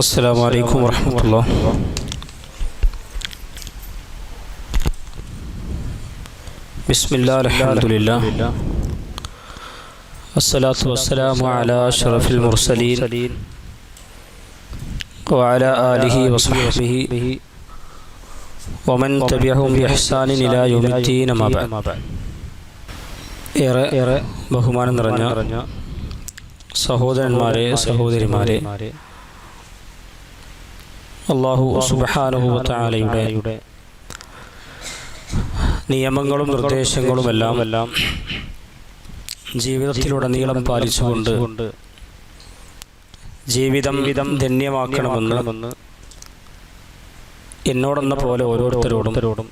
السلام عليكم ورحمة الله. بسم الله الحمد لله الصلاة والسلام على أشرف المرسلين وعلى آله وصحبه ومن تبعهم بإحسان إلى يوم الدين ما بعد. ഏറെ ബഹുമാനം നിറഞ്ഞ സഹോദരന്മാരെ സഹോദരിമാരെ, അല്ലാഹു സുബ്ഹാനഹു വ തആലയുടെ നിയമങ്ങളും നിർദ്ദേശങ്ങളുമെല്ലാം ജീവിതത്തിലുടനീളം പാലിച്ചുകൊണ്ട് ജീവിതം ധന്യമാക്കണമെന്ന് എന്നോടെന്ന പോലെ ഓരോരുത്തരോടും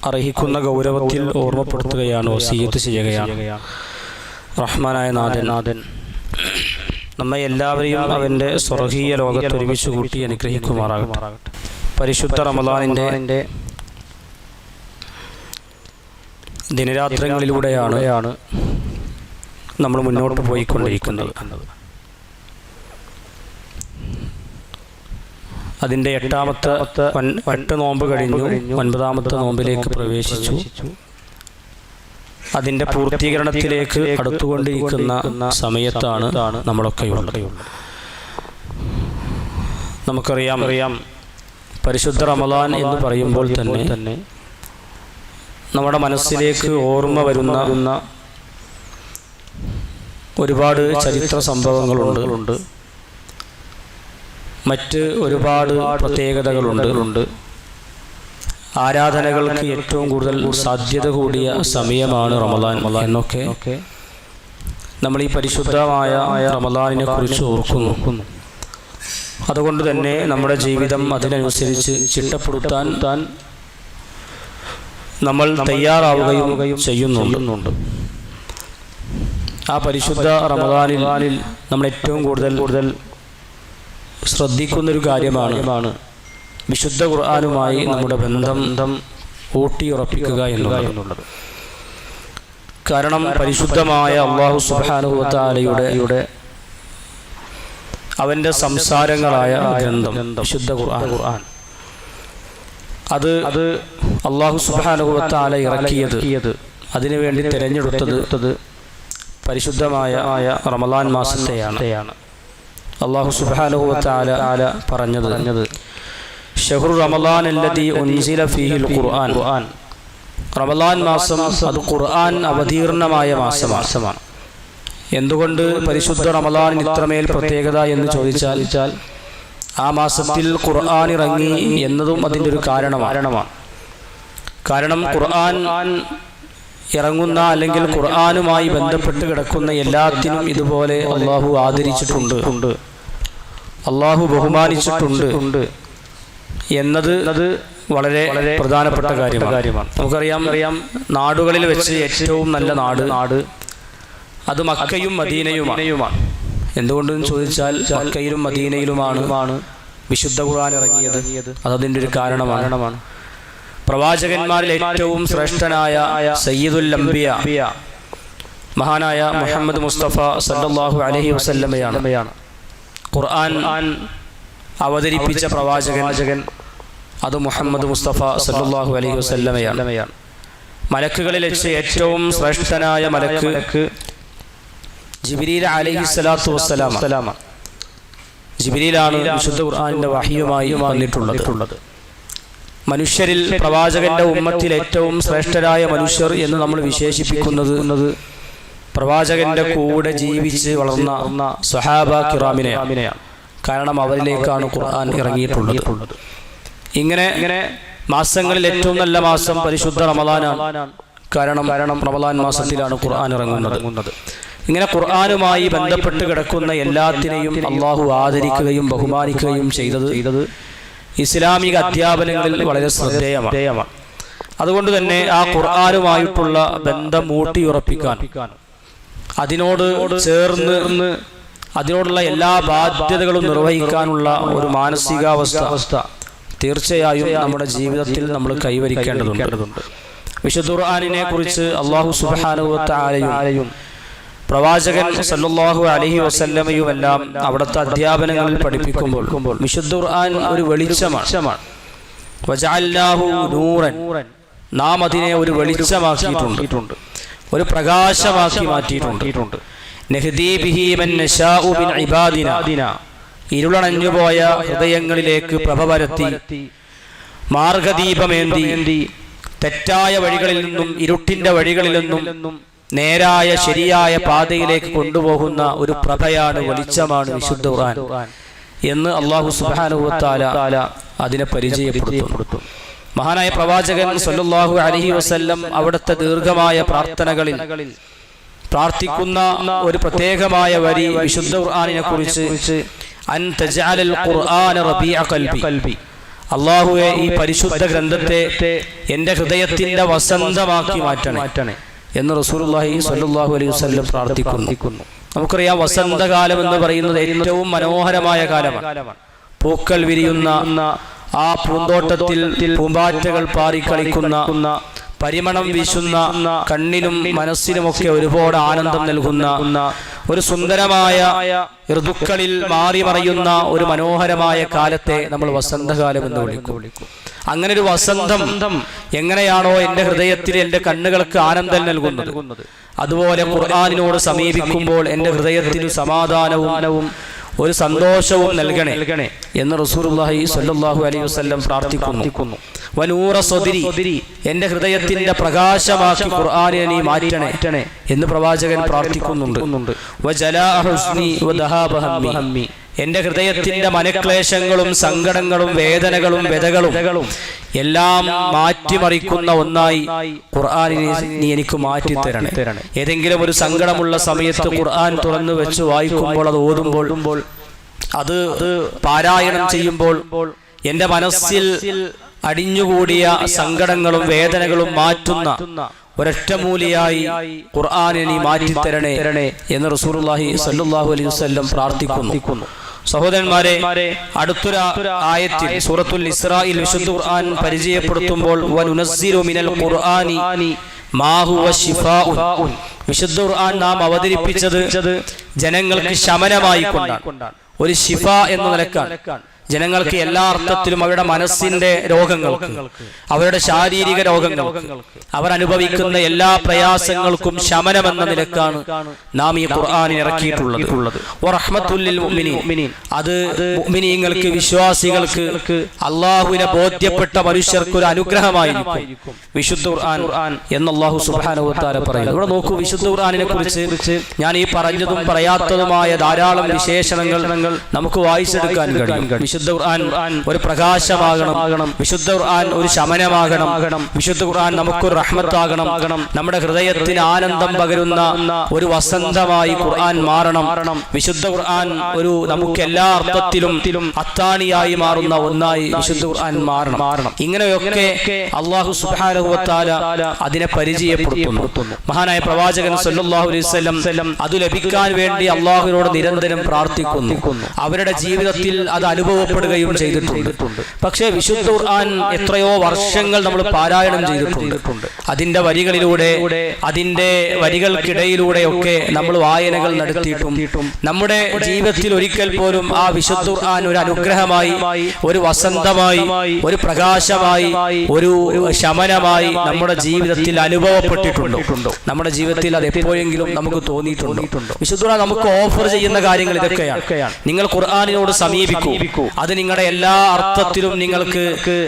അർഹിക്കുന്ന ഗൗരവത്തിൽ ഓർമ്മപ്പെടുത്തുകയാണ്, വസിയ്യത്ത് ചെയ്യുകയാണ്. റഹ്മാനായ നാഥൻ നമ്മെ എല്ലാവരെയും അവൻ്റെ സ്വർഗീയ ലോകത്ത് ഒരുമിച്ച് കൂട്ടി അനുഗ്രഹിക്കുമാറാകട്ടെ. പരിശുദ്ധ റമളാനിൻ്റെ ദിനരാത്രങ്ങളിലൂടെയാണ് നമ്മൾ മുന്നോട്ട് പോയിക്കൊണ്ടിരിക്കുന്നത്. അതിൻ്റെ 8 നോമ്പ് കഴിഞ്ഞു, 9ാമത്തെ നോമ്പിലേക്ക് പ്രവേശിച്ചു. അതിൻ്റെ പൂർത്തീകരണത്തിലേക്ക് അടുത്തുകൊണ്ടിരിക്കുന്ന സമയത്താണ് നമ്മളൊക്കെയുള്ളത്. നമുക്കറിയാം, പരിശുദ്ധ റമളാൻ എന്ന് പറയുമ്പോൾ തന്നെ നമ്മുടെ മനസ്സിലേക്ക് ഓർമ്മ വരുന്ന ഒരുപാട് ചരിത്ര സംഭവങ്ങളുണ്ട്, മറ്റ് ഒരുപാട് പ്രത്യേകതകളുണ്ട്. ആരാധനകൾക്ക് ഏറ്റവും കൂടുതൽ സാധ്യത കൂടിയ സമയമാണ് റമളാൻ എന്നൊക്കെ നമ്മൾ ഈ പരിശുദ്ധമായ റമളാനിനെ കുറിച്ച് ഓർക്കുന്നു. അതുകൊണ്ട് തന്നെ നമ്മുടെ ജീവിതം അതിനനുസരിച്ച് ചിട്ടപ്പെടുത്താൻ നമ്മൾ തയ്യാറാവുകയും ചെയ്യുന്നുണ്ട്. ആ പരിശുദ്ധ റമളാനിൽ നമ്മൾ ഏറ്റവും കൂടുതൽ ശ്രദ്ധിക്കുന്നൊരു കാര്യമാണ് വിശുദ്ധ ഖുർആനുമായി നമ്മുടെ ബന്ധം ഊട്ടിയുറപ്പിക്കുക എന്നുള്ളത്. കാരണം പരിശുദ്ധമായ അല്ലാഹു സുബ്ഹാനഹു വ തആലയുടെ അവൻ്റെ സംസാരങ്ങളായ ഗ്രന്ഥം വിശുദ്ധ ഖുർആൻ, അത് അല്ലാഹു സുബ്ഹാനഹു വ തആല ഇറക്കിയത്, അതിനുവേണ്ടി തിരഞ്ഞെടുത്തത് പരിശുദ്ധമായ റമളാൻ മാസത്തെയാണ്. അല്ലാഹു സുബ്ഹാനഹു വ തആല പറഞ്ഞത് ഷഹ്റു റമളാൻ അല്ലദീ ഉൻസില ഫീഹിൽ ഖുർആൻ. റമളാൻ മാസം അത് ഖുർആൻ അവതീർണമായ മാസമാണ്. എന്തുകൊണ്ട് പരിശുദ്ധ റമളാനിന് ഇത്രമേൽ പ്രത്യേകത എന്ന് ചോദിച്ചാൽ ആ മാസത്തിൽ ഖുർആൻ ഇറങ്ങി എന്നതും അതിൻ്റെ ഒരു കാരണമാണ്. കാരണം ഖുർആൻ ഇറങ്ങുന്ന അല്ലെങ്കിൽ ഖുർആനുമായി ബന്ധപ്പെട്ട് കിടക്കുന്ന എല്ലാത്തിനും ഇതുപോലെ അല്ലാഹു ആദരിച്ചിട്ടുണ്ട്, അല്ലാഹു ബഹുമാനിച്ചിട്ടുണ്ട് എന്നത് വളരെ പ്രധാനപ്പെട്ട കാര്യമാണ്. നമുക്കറിയാം, നാടുകളിൽ വെച്ച് ഏറ്റവും നല്ല നാട് അത് മക്കയും മദീനയുമാണ്. എന്തുകൊണ്ടെന്ന് ചോദിച്ചാൽ മക്കയിലും മദീനയിലുമാണ് വിശുദ്ധ ഖുർആൻ ഇറങ്ങിയത്. അതതിൻ്റെ ഒരു കാരണമാണ്. പ്രവാചകന്മാരിൽ ഏറ്റവും ശ്രേഷ്ഠനായ സയ്യിദുൽ അംബിയ മഹാനായ മുഹമ്മദ് മുസ്തഫ സല്ലല്ലാഹു അലൈഹി വസല്ലമയാണ്. ഖുർആൻ അവതരിപ്പിച്ച പ്രവാചകൻ അത് മുഹമ്മദ് മുസ്തഫ സല്ലല്ലാഹു അലൈഹി വസല്ലമയാണ്. മലക്കുകളിൽ വെച്ച് ഏറ്റവും ശ്രേഷ്ഠനായ മലക്ക് ജിബ്രീൽ അലൈഹിസ്സലാത്തു വസ്സലാം. ജിബ്രീലാണ് വിശുദ്ധ ഖുർആനിന്റെ വഹ്യുമായി വന്നിട്ടുള്ളത്. മനുഷ്യരിൽ പ്രവാചകന്റെ ഉമ്മത്തിൽ ഏറ്റവും ശ്രേഷ്ഠരായ മനുഷ്യർ എന്ന് നമ്മൾ വിശേഷിപ്പിക്കുന്നത് പ്രവാചകന്റെ കൂടെ ജീവിച്ച് വളർന്ന സ്വഹാബ കിറാമിനെയാണ്. കാരണം അവരിലേക്കാണ് ഖുർആൻ ഇറങ്ങിയിട്ടുള്ളത്. ഇങ്ങനെ മാസങ്ങളിൽ ഏറ്റവും നല്ല മാസം പരിശുദ്ധ റമളാനാണ്. കാരണം റമളാൻ മാസത്തിലാണ് ഖുർആൻ ഇറങ്ങുന്നത്. ഇങ്ങനെ ഖുർആനുമായി ബന്ധപ്പെട്ട് കിടക്കുന്ന എല്ലാത്തിനെയും അല്ലാഹു ആദരിക്കുകയും ബഹുമാനിക്കുകയും ചെയ്തത് ഇസ്ലാമിക അധ്യാപനങ്ങളിൽ വളരെ ശ്രദ്ധേയമാണ്. അതുകൊണ്ട് തന്നെ ആ ഖുർആനുമായിട്ടുള്ള ബന്ധം ഊട്ടിയുറപ്പിക്കാൻ, അതിനോട് ചേർന്ന് അതിനോടുള്ള എല്ലാ ബാധ്യതകളും നിർവഹിക്കാനുള്ള ഒരു മാനസികാവസ്ഥ തീർച്ചയായും നമ്മുടെ ജീവിതത്തിൽ നമ്മൾ കൈവരിക്കേണ്ടതുണ്ട്. വിശുദ്ധ ഖുർആനിനെ കുറിച്ച് അല്ലാഹു സുബ്ഹാനഹു വ തആലയും പ്രവാചകൻ സല്ലല്ലാഹു അലൈഹി വസല്ലമയുമെല്ലാം അവിടുത്തെ അധ്യാപനങ്ങളിൽ പഠിപ്പിക്കുമ്പോൾ വിശുദ്ധ ഖുർആൻ ഒരു വെളിച്ചമാണ്. വജഅൽനാഹു നൂറൻ, നാം അതിനെ ഒരു വെളിച്ചമാക്കിയിട്ടുണ്ട്, ഒരു പ്രകാശമാക്കി മാറ്റിയിട്ടുണ്ട്. നഹ്ദീ ബിഹി മൻ നശാഉ മിൻ ഇബാദിനാ, ഇരുളണഞ്ഞുപോയ ഹൃദയങ്ങളിലേക്ക് പ്രഭ പരത്തി മാർഗദീപമേന്തി തെറ്റായ വഴികളിൽ നിന്നും ഇരുട്ടിന്റെ വഴികളിൽ നിന്നും നേരായ ശരിയായ പാതയിലേക്ക് കൊണ്ടുപോകുന്ന ഒരു പ്രഭയാണ്, വെളിച്ചമാണ് വിശുദ്ധ ഖുർആൻ എന്ന് അല്ലാഹു സുബ്ഹാനഹു വ തആല അതിനെ പരിചയപ്പെടുത്തും. മഹാനായ പ്രവാചകൻ സല്ലല്ലാഹു അലൈഹി വസല്ലം അവിടുത്തെ ദീർഘമായ പ്രാർത്ഥനകളിൽ പ്രാർത്ഥിക്കുന്ന ഒരു പ്രത്യേകമായ വരി വിശുദ്ധ ഖുർആനിനെ കുറിച്ച്, അൻ തജഅലൽ ഖുർആന റബീഅ ഖൽബി, അല്ലാഹുവേ ഈ പരിശുദ്ധ ഗ്രന്ഥത്തെ എൻ്റെ ഹൃദയത്തിന്റെ വസന്തമാക്കി മാറ്റണേ എന്ന് റസൂലുള്ളാഹി സ്വല്ലല്ലാഹു അലൈഹി വസല്ലം പ്രാർത്ഥിക്കുന്നു. നമുക്കറിയാം, വസന്തകാലം എന്ന് പറയുന്നത് ഏറ്റവും മനോഹരമായ കാലമാണ്. പൂക്കൾ വിരിയുന്ന ആ പൂന്തോട്ടത്തിൽ പൂമ്പാറ്റകൾ പാറിക്കളിക്കുന്ന, പരിമളം വീശുന്ന, കണ്ണിനും മനസ്സിനുമൊക്കെ ഒരുപാട് ആനന്ദം നൽകുന്ന ഒരു സുന്ദരമായ ഋതുക്കളിൽ മാറി മറയുന്ന ഒരു മനോഹരമായ കാലത്തെ നമ്മൾ വസന്തകാലം എന്ന് വിളിക്കും. അങ്ങനെ ഒരു വസന്തം എങ്ങനെയാണോ എൻ്റെ ഹൃദയത്തിൽ എൻ്റെ കണ്ണുകൾക്ക് ആനന്ദം നൽകുന്നത്, അതുപോലെ ഖുർആനിനോട് സമീപിക്കുമ്പോൾ എൻ്റെ ഹൃദയത്തിന് സമാധാനവും ഒരു സന്തോഷവും നൽകണേ എന്ന് റസൂലുള്ളാഹി സ്വല്ലല്ലാഹു അലൈഹി വസല്ലം പ്രാർത്ഥിക്കുന്നു. വനൂറ സ്വദരി, എൻ്റെ ഹൃദയത്തിന്റെ പ്രകാശമാക്കി ഖുർആനിനെ നീ മാറ്റണേ എന്ന് പ്രവാചകൻ പ്രാർത്ഥിക്കുന്നുണ്ട്. വജലാഅ ഹുസ്നി വദഹാബ ഹമ്മി, എൻ്റെ ഹൃദയത്തിന്റെ മനക്ലേശങ്ങളും സങ്കടങ്ങളും വേദനകളും വ്യതകളും എല്ലാം മാറ്റിമറിക്കുന്ന ഒന്നായി ഖുർആനിനെ നീ എനിക്ക് മാറ്റിത്തരണേ. ഏതെങ്കിലും ഒരു സങ്കടമുള്ള സമയത്ത് ഖുർആൻ തുറന്നു വെച്ച് വായിക്കുമ്പോൾ, അത് ഓതുമ്പോൾ, അത് പാരായണം ചെയ്യുമ്പോൾ എൻ്റെ മനസ്സിൽ അടിഞ്ഞുകൂടിയ സങ്കടങ്ങളും വേദനകളും മാറ്റുന്ന ഒരൊറ്റമൂലിയായി ഖുർആനിനെ നീ മാറ്റിത്തരണേ എന്ന് റസൂലുള്ളാഹി സ്വല്ലല്ലാഹു അലൈഹി വസല്ലം പ്രാർത്ഥിക്കുന്നു. സഹോദരന്മാരെ, അടുത്തൊരു ആയത്തിൽ സൂറത്തുൽ ഇസ്രായിൽ വിശുദ്ധ ഖുർആൻ പരിചയപ്പെടുത്തുമ്പോൾ, വനുനസ്സിലു മിനൽ ഖുർആനി മാ ഹുവ ശിഫാഉൻ, വിശുദ്ധ ഖുർആൻ നാം അവതരിപ്പിച്ചത് ജനങ്ങൾക്ക് ശമനമായി കൊണ്ടാണ്, ഒരു ശിഫ എന്ന നിലക്കാണ്. ജനങ്ങൾക്ക് എല്ലാ അർത്ഥത്തിലും അവരുടെ മനസ്സിന്റെ രോഗങ്ങൾക്ക്, അവരുടെ ശാരീരിക രോഗങ്ങൾക്ക്, അവർ അനുഭവിക്കുന്ന എല്ലാ പ്രയാസങ്ങൾക്കും ശമനമെന്ന നിലക്കാണ് നാം ഈ ഖുർആൻ ഇറക്കിയിട്ടുള്ളത്. വറഹ്മത്തുൽ ലിൽ മുഅ്മിനീൻ, അത് മുഅ്മിനീങ്ങൾക്ക്, വിശ്വാസികൾക്ക്, അല്ലാഹുവിനെ ബോധ്യപ്പെട്ട മനുഷ്യർക്ക് ഒരു അനുഗ്രഹമായിരിക്കും വിശുദ്ധ ഖുർആൻ എന്ന് അല്ലാഹു സുബ്ഹാനഹു വ തആല പറയുന്നു. ഇവിടെ നോക്കൂ, വിശുദ്ധ ഖുർആനിനെ കുറിച്ച് ഞാൻ ഈ പറഞ്ഞതും പറയാത്തതുമായ ധാരാളം വിശേഷണങ്ങൾ നമുക്ക് വായിച്ചെടുക്കാൻ കഴിയും. വിശുദ്ധ ഖുർആൻ ഒരു പ്രകാശമാകണം, വിശുദ്ധ ഖുർആൻ ഒരു ശമനമാകണം, വിശുദ്ധ ഖുർആൻ നമുക്കൊരു റഹ്മത്താകണം, നമ്മുടെ ഹൃദയത്തിന് ആനന്ദം പകരുന്ന ഒരു വസന്തമായി ഖുർആൻ മാറണം. വിശുദ്ധ ഖുർആൻ ഒരു നമുക്ക് എല്ലാ അർത്ഥത്തിലും അത്താണിയായി മാറുന്ന ഒന്നായി വിശുദ്ധ ഖുർആൻ മാറണം. ഇങ്ങനെയൊക്കെ അല്ലാഹു സുബ്ഹാനഹു വ തആല അതിനെ പരിചയപ്പെടുത്തുന്നു. മഹാനായ പ്രവാചകൻ സല്ലല്ലാഹു അലൈഹി വസല്ലം അത് ലഭിക്കാൻ വേണ്ടി അല്ലാഹുവിനോട് നിരന്തരം പ്രാർത്ഥിക്കുന്നു. അവരുടെ ജീവിതത്തിൽ അത് അനുഭവപ്പെടുകയും ചെയ്തിട്ടുണ്ട്. പക്ഷേ വിശുദ്ധ ഖുർആൻ എത്രയോ വർഷങ്ങൾ നമ്മൾ പാരായണം ചെയ്തിട്ടുണ്ട്. അതിന്റെ വരികളിലൂടെ, അതിന്റെ വരികൾക്കിടയിലൂടെയൊക്കെ നമ്മൾ വായനകൾ നടത്തിയിട്ടും നമ്മുടെ ജീവിതത്തിൽ ഒരിക്കൽ പോലും ആ വിശുദ്ധ ഖുർആൻ ഒരു അനുഗ്രഹമായി, ഒരു വസന്തമായി, ഒരു പ്രകാശമായി, ഒരു ശമനമായി നമ്മുടെ ജീവിതത്തിൽ അനുഭവപ്പെട്ടിട്ടുണ്ടോ? നമ്മുടെ ജീവിതത്തിൽ അത് എപ്പോഴെങ്കിലും നമുക്ക് തോന്നിയിട്ടുണ്ടോ? വിശുദ്ധ ഖുർആൻ നമുക്ക് ഓഫർ ചെയ്യുന്ന കാര്യങ്ങൾ ഇതൊക്കെയാണ്. നിങ്ങൾ ഖുർആനിനോട് സമീപിക്കൂ, അത് നിങ്ങളുടെ എല്ലാ അർത്ഥത്തിലും നിങ്ങൾക്ക്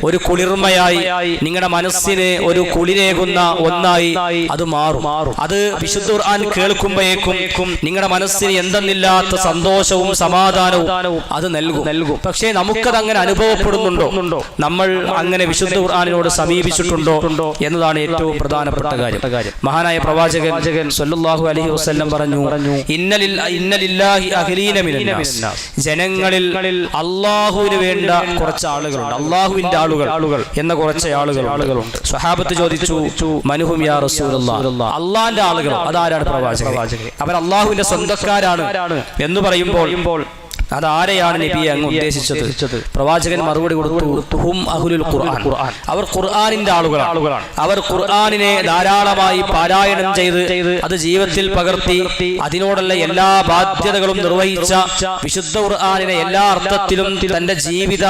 ഒരു കുളിർമയായി, നിങ്ങളുടെ മനസ്സിന് ഒരു കുളിരേകുന്ന ഒന്നായി അത് മാറും. അത് വിശുദ്ധ ഖുർആൻ കേൾക്കുമ്പോഴേക്കും നിങ്ങളുടെ മനസ്സിന് എന്തെന്നില്ലാത്ത സന്തോഷവും സമാധാനവും അത് നൽകും. പക്ഷേ നമുക്കത് അങ്ങനെ അനുഭവപ്പെടുന്നുണ്ടോ? നമ്മൾ അങ്ങനെ വിശുദ്ധ ഖുർആനിനോട് സമീപിച്ചിട്ടുണ്ടോ എന്നതാണ് ഏറ്റവും പ്രധാനപ്പെട്ട കാര്യം. മഹാനായ പ്രവാചകൻ സല്ലല്ലാഹു അലൈഹി വസല്ലം പറഞ്ഞു, ഇന്നലില്ലാഹി അഹ്ലീന മിനന്നാസ്, ജനങ്ങളിൽ അല്ലാഹുവിന് വേണ്ട കുറച്ച് ആളുകളുണ്ട്, അല്ലാഹുവിന്റെ ആളുകൾ എന്ന കുറച്ച് ആളുകളുണ്ട്. സ്വഹാബത്ത് ചോദിച്ചു, മൻഹും യാ റസൂലല്ലാഹ്, അല്ലാഹുവിന്റെ ആളുകൾ അതാരാണ് പ്രവാചകൻ? അവർ അല്ലാഹുവിന്റെ സ്വന്തക്കാരാണ് എന്ന് പറയുമ്പോൾ അതാരെയാണ് നബിയെ അങ്ങ് ഉദ്ദേശിച്ചത്? പ്രവാചകൻ മറുപടി കൊടുത്തു, ഹും അഹ്ലുൽ ഖുർആൻ, അവർ ഖുർആനിന്റെ ആളുകളാണ്. അവർ ഖുർആനിനെ ധാരാളമായി പാരായണം ചെയ്ത് അത് ജീവിതത്തിൽ പകർത്തി അതിനോടുള്ള എല്ലാ ബാധ്യതകളും നിർവഹിച്ച, വിശുദ്ധ ഖുർആനിനെ എല്ലാ അർത്ഥത്തിലും തന്റെ ജീവിത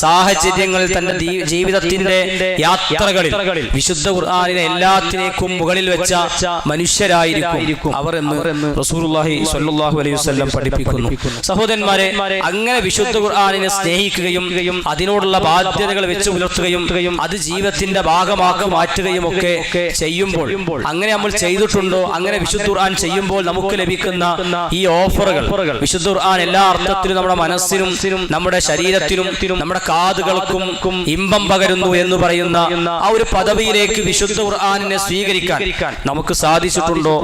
സാഹചര്യങ്ങളിൽ, തന്റെ ജീവിതത്തിന്റെ യാത്രകളിൽ വിശുദ്ധ ഖുർആനിനെ എല്ലാത്തിനേക്കും മുകളിൽ വെച്ച മനുഷ്യരായിരിക്കും അവർ എന്ന് റസൂലുള്ളാഹി സ്വല്ലല്ലാഹു അലൈഹി വസല്ലം പഠിപ്പിക്കുന്നു. സഹോദരന്മാരെ, അങ്ങനെ വിശുദ്ധ ഖുർആനിനെ സ്നേഹിക്കുകയും അതിനോടുള്ള ബാധ്യതകൾ വെച്ച് പുലർത്തുകയും അത് ജീവിതത്തിന്റെ ഭാഗമാക്കി മാറ്റുകയും ഒക്കെ ചെയ്യുമ്പോൾ, അങ്ങനെ നമ്മൾ ചെയ്തിട്ടുണ്ടോ? അങ്ങനെ വിശുദ്ധ ഖുർആൻ ചെയ്യുമ്പോൾ നമുക്ക് ലഭിക്കുന്ന ഈ ഓഫറുകൾ, വിശുദ്ധ ഖുർആൻ എല്ലാ അർത്ഥത്തിലും നമ്മുടെ മനസ്സിനും നമ്മുടെ ശരീരത്തിനും നമ്മുടെ കാതുകൾക്കും ഇമ്പം പകരുന്നു എന്ന് പറയുന്ന ആ ഒരു പദവിയിലേക്ക് വിശുദ്ധ ഖുർആനിനെ സ്വീകരിക്കാൻ നമുക്ക് സാധിച്ചിട്ടുണ്ടോ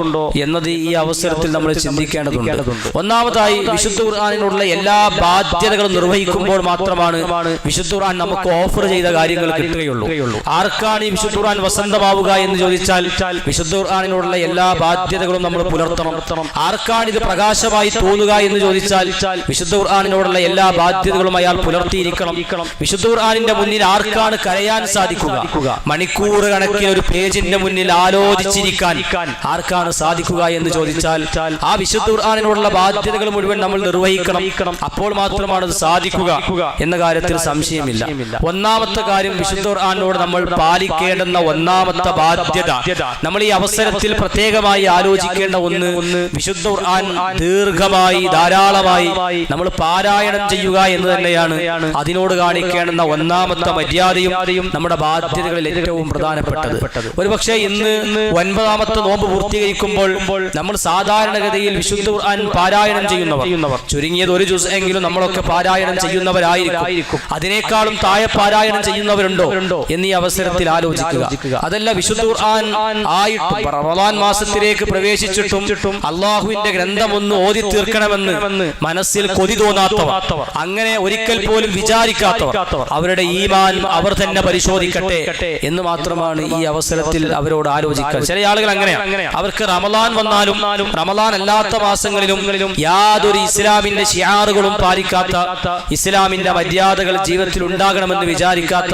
എന്നത് ഈ അവസരത്തിൽ നമ്മൾ ചിന്തിക്കേണ്ടതുണ്ട്. ഒന്നാമതായി, വിശുദ്ധ ഖുർആനിനുള്ള എല്ലാ ബാധ്യതകളും നിർവഹിക്കുമ്പോൾ മാത്രമാണ് വിശുദ്ധ ഖുർആൻ നമുക്ക് ഓഫർ ചെയ്ത കാര്യങ്ങൾ കിട്ടുകയുള്ളൂ. ആർക്കാണ് ഈ വിശുദ്ധ ഖുർആൻ വസന്തമാവുക എന്ന് ചോദിച്ചാൽ, വിശുദ്ധ ഖുർആനിനുള്ള എല്ലാ ബാധ്യതകളും നമ്മൾ പുലർത്തണം. ആർക്കാണ് ഇത് പ്രകാശമായി തോന്നുക എന്ന് ചോദിച്ചാൽ, വിശുദ്ധ ഖുർആനിനോടുള്ള എല്ലാ ബാധ്യതകളും അയാൾ പുലർത്തിയിരിക്കണം. വിശുദ്ധ ഖുർആനിന്റെ മുന്നിൽ ആർക്കാണ് കരയാൻ സാധിക്കുക? മണിക്കൂർ കണക്കിന് ഒരു പേജിന്റെ മുന്നിൽ ആലോചിച്ചിരിക്കാൻ ആർക്കാണ് സാധിക്കുക എന്ന് ചോദിച്ചാൽ, ആ വിശുദ്ധ ഖുർആനിനോടുള്ള ബാധ്യതകൾ മുഴുവൻ നമ്മൾ നിർവഹിക്കണം. അപ്പോൾ മാത്രമാണ് അത് സാധിക്കുക എന്ന കാര്യത്തിൽ സംശയമില്ല. ഒന്നാമത്തെ കാര്യം, വിശുദ്ധ ഖുർആനിനോട് നമ്മൾ പാലിക്കേണ്ടുന്ന ഒന്നാമത്തെ ബാധ്യത, നമ്മൾ ഈ അവസരത്തിൽ പ്രത്യേകമായി ആലോചിക്കേണ്ട ഒന്ന്, വിശുദ്ധ ഖുർആൻ ദീർഘമായി ധാരാളമായി നമ്മൾ പാരായണം ചെയ്യുക എന്ന് തന്നെയാണ് അതിനോട് കാണിക്കേണ്ടുന്ന ഒന്നാമത്തെ മര്യാദയും നമ്മുടെ ബാധ്യതകളിൽ ഏറ്റവും പ്രധാനപ്പെട്ടത്. ഒരുപക്ഷെ ഇന്ന് 9ാമത്തെ നോമ്പ് പൂർത്തീകരിക്കുമ്പോൾ നമ്മൾ സാധാരണഗതിയിൽ വിശുദ്ധ ഖുർആൻ പാരായണം ചെയ്യുന്നവർ ചുരുങ്ങിയത് ഒരു ജുസ് എങ്കിലും നമ്മളൊക്കെ പാരായണം ചെയ്യുന്നവരായിരിക്കും. അതിനേക്കാളും താഴെ പാരായണം ചെയ്യുന്നവരുണ്ടോ എന്നീ അവസരത്തിൽ ആലോചിക്കുക. അതല്ല, വിശുദ്ധ ഖുർആൻ ആയിട്ടും റമളാൻ മാസത്തിലേക്ക് പ്രവേശിച്ചിട്ടും അള്ളാഹുവിന്റെ ഗ്രന്ഥം ഒന്ന് ഓതി തീർക്കണമെന്ന് മനസ്സിൽ കൊതി തോന്നാത്തവർ, അങ്ങനെ ഒരിക്കൽ പോലും വിചാരിക്കാത്തവർ, അവരുടെ ഈമാൻ അവർ തന്നെ പരിശോധിക്കട്ടെ എന്ന് മാത്രമാണ് ഈ അവസരത്തിൽ അവരോട് ആലോചിക്കുക. ചില ആളുകൾ അങ്ങനെയാണ്, അവർക്ക് റമളാൻ വന്നാലും റമളാൻ അല്ലാത്ത മാസങ്ങളിലും യാതൊരു ഇസ്ലാമിന്റെ ശിആറുകളും പാലിക്കാത്ത, ഇസ്ലാമിന്റെ മര്യാദകൾ ജീവിതത്തിൽ ഉണ്ടാകണമെന്ന് വിചാരിക്കാത്ത,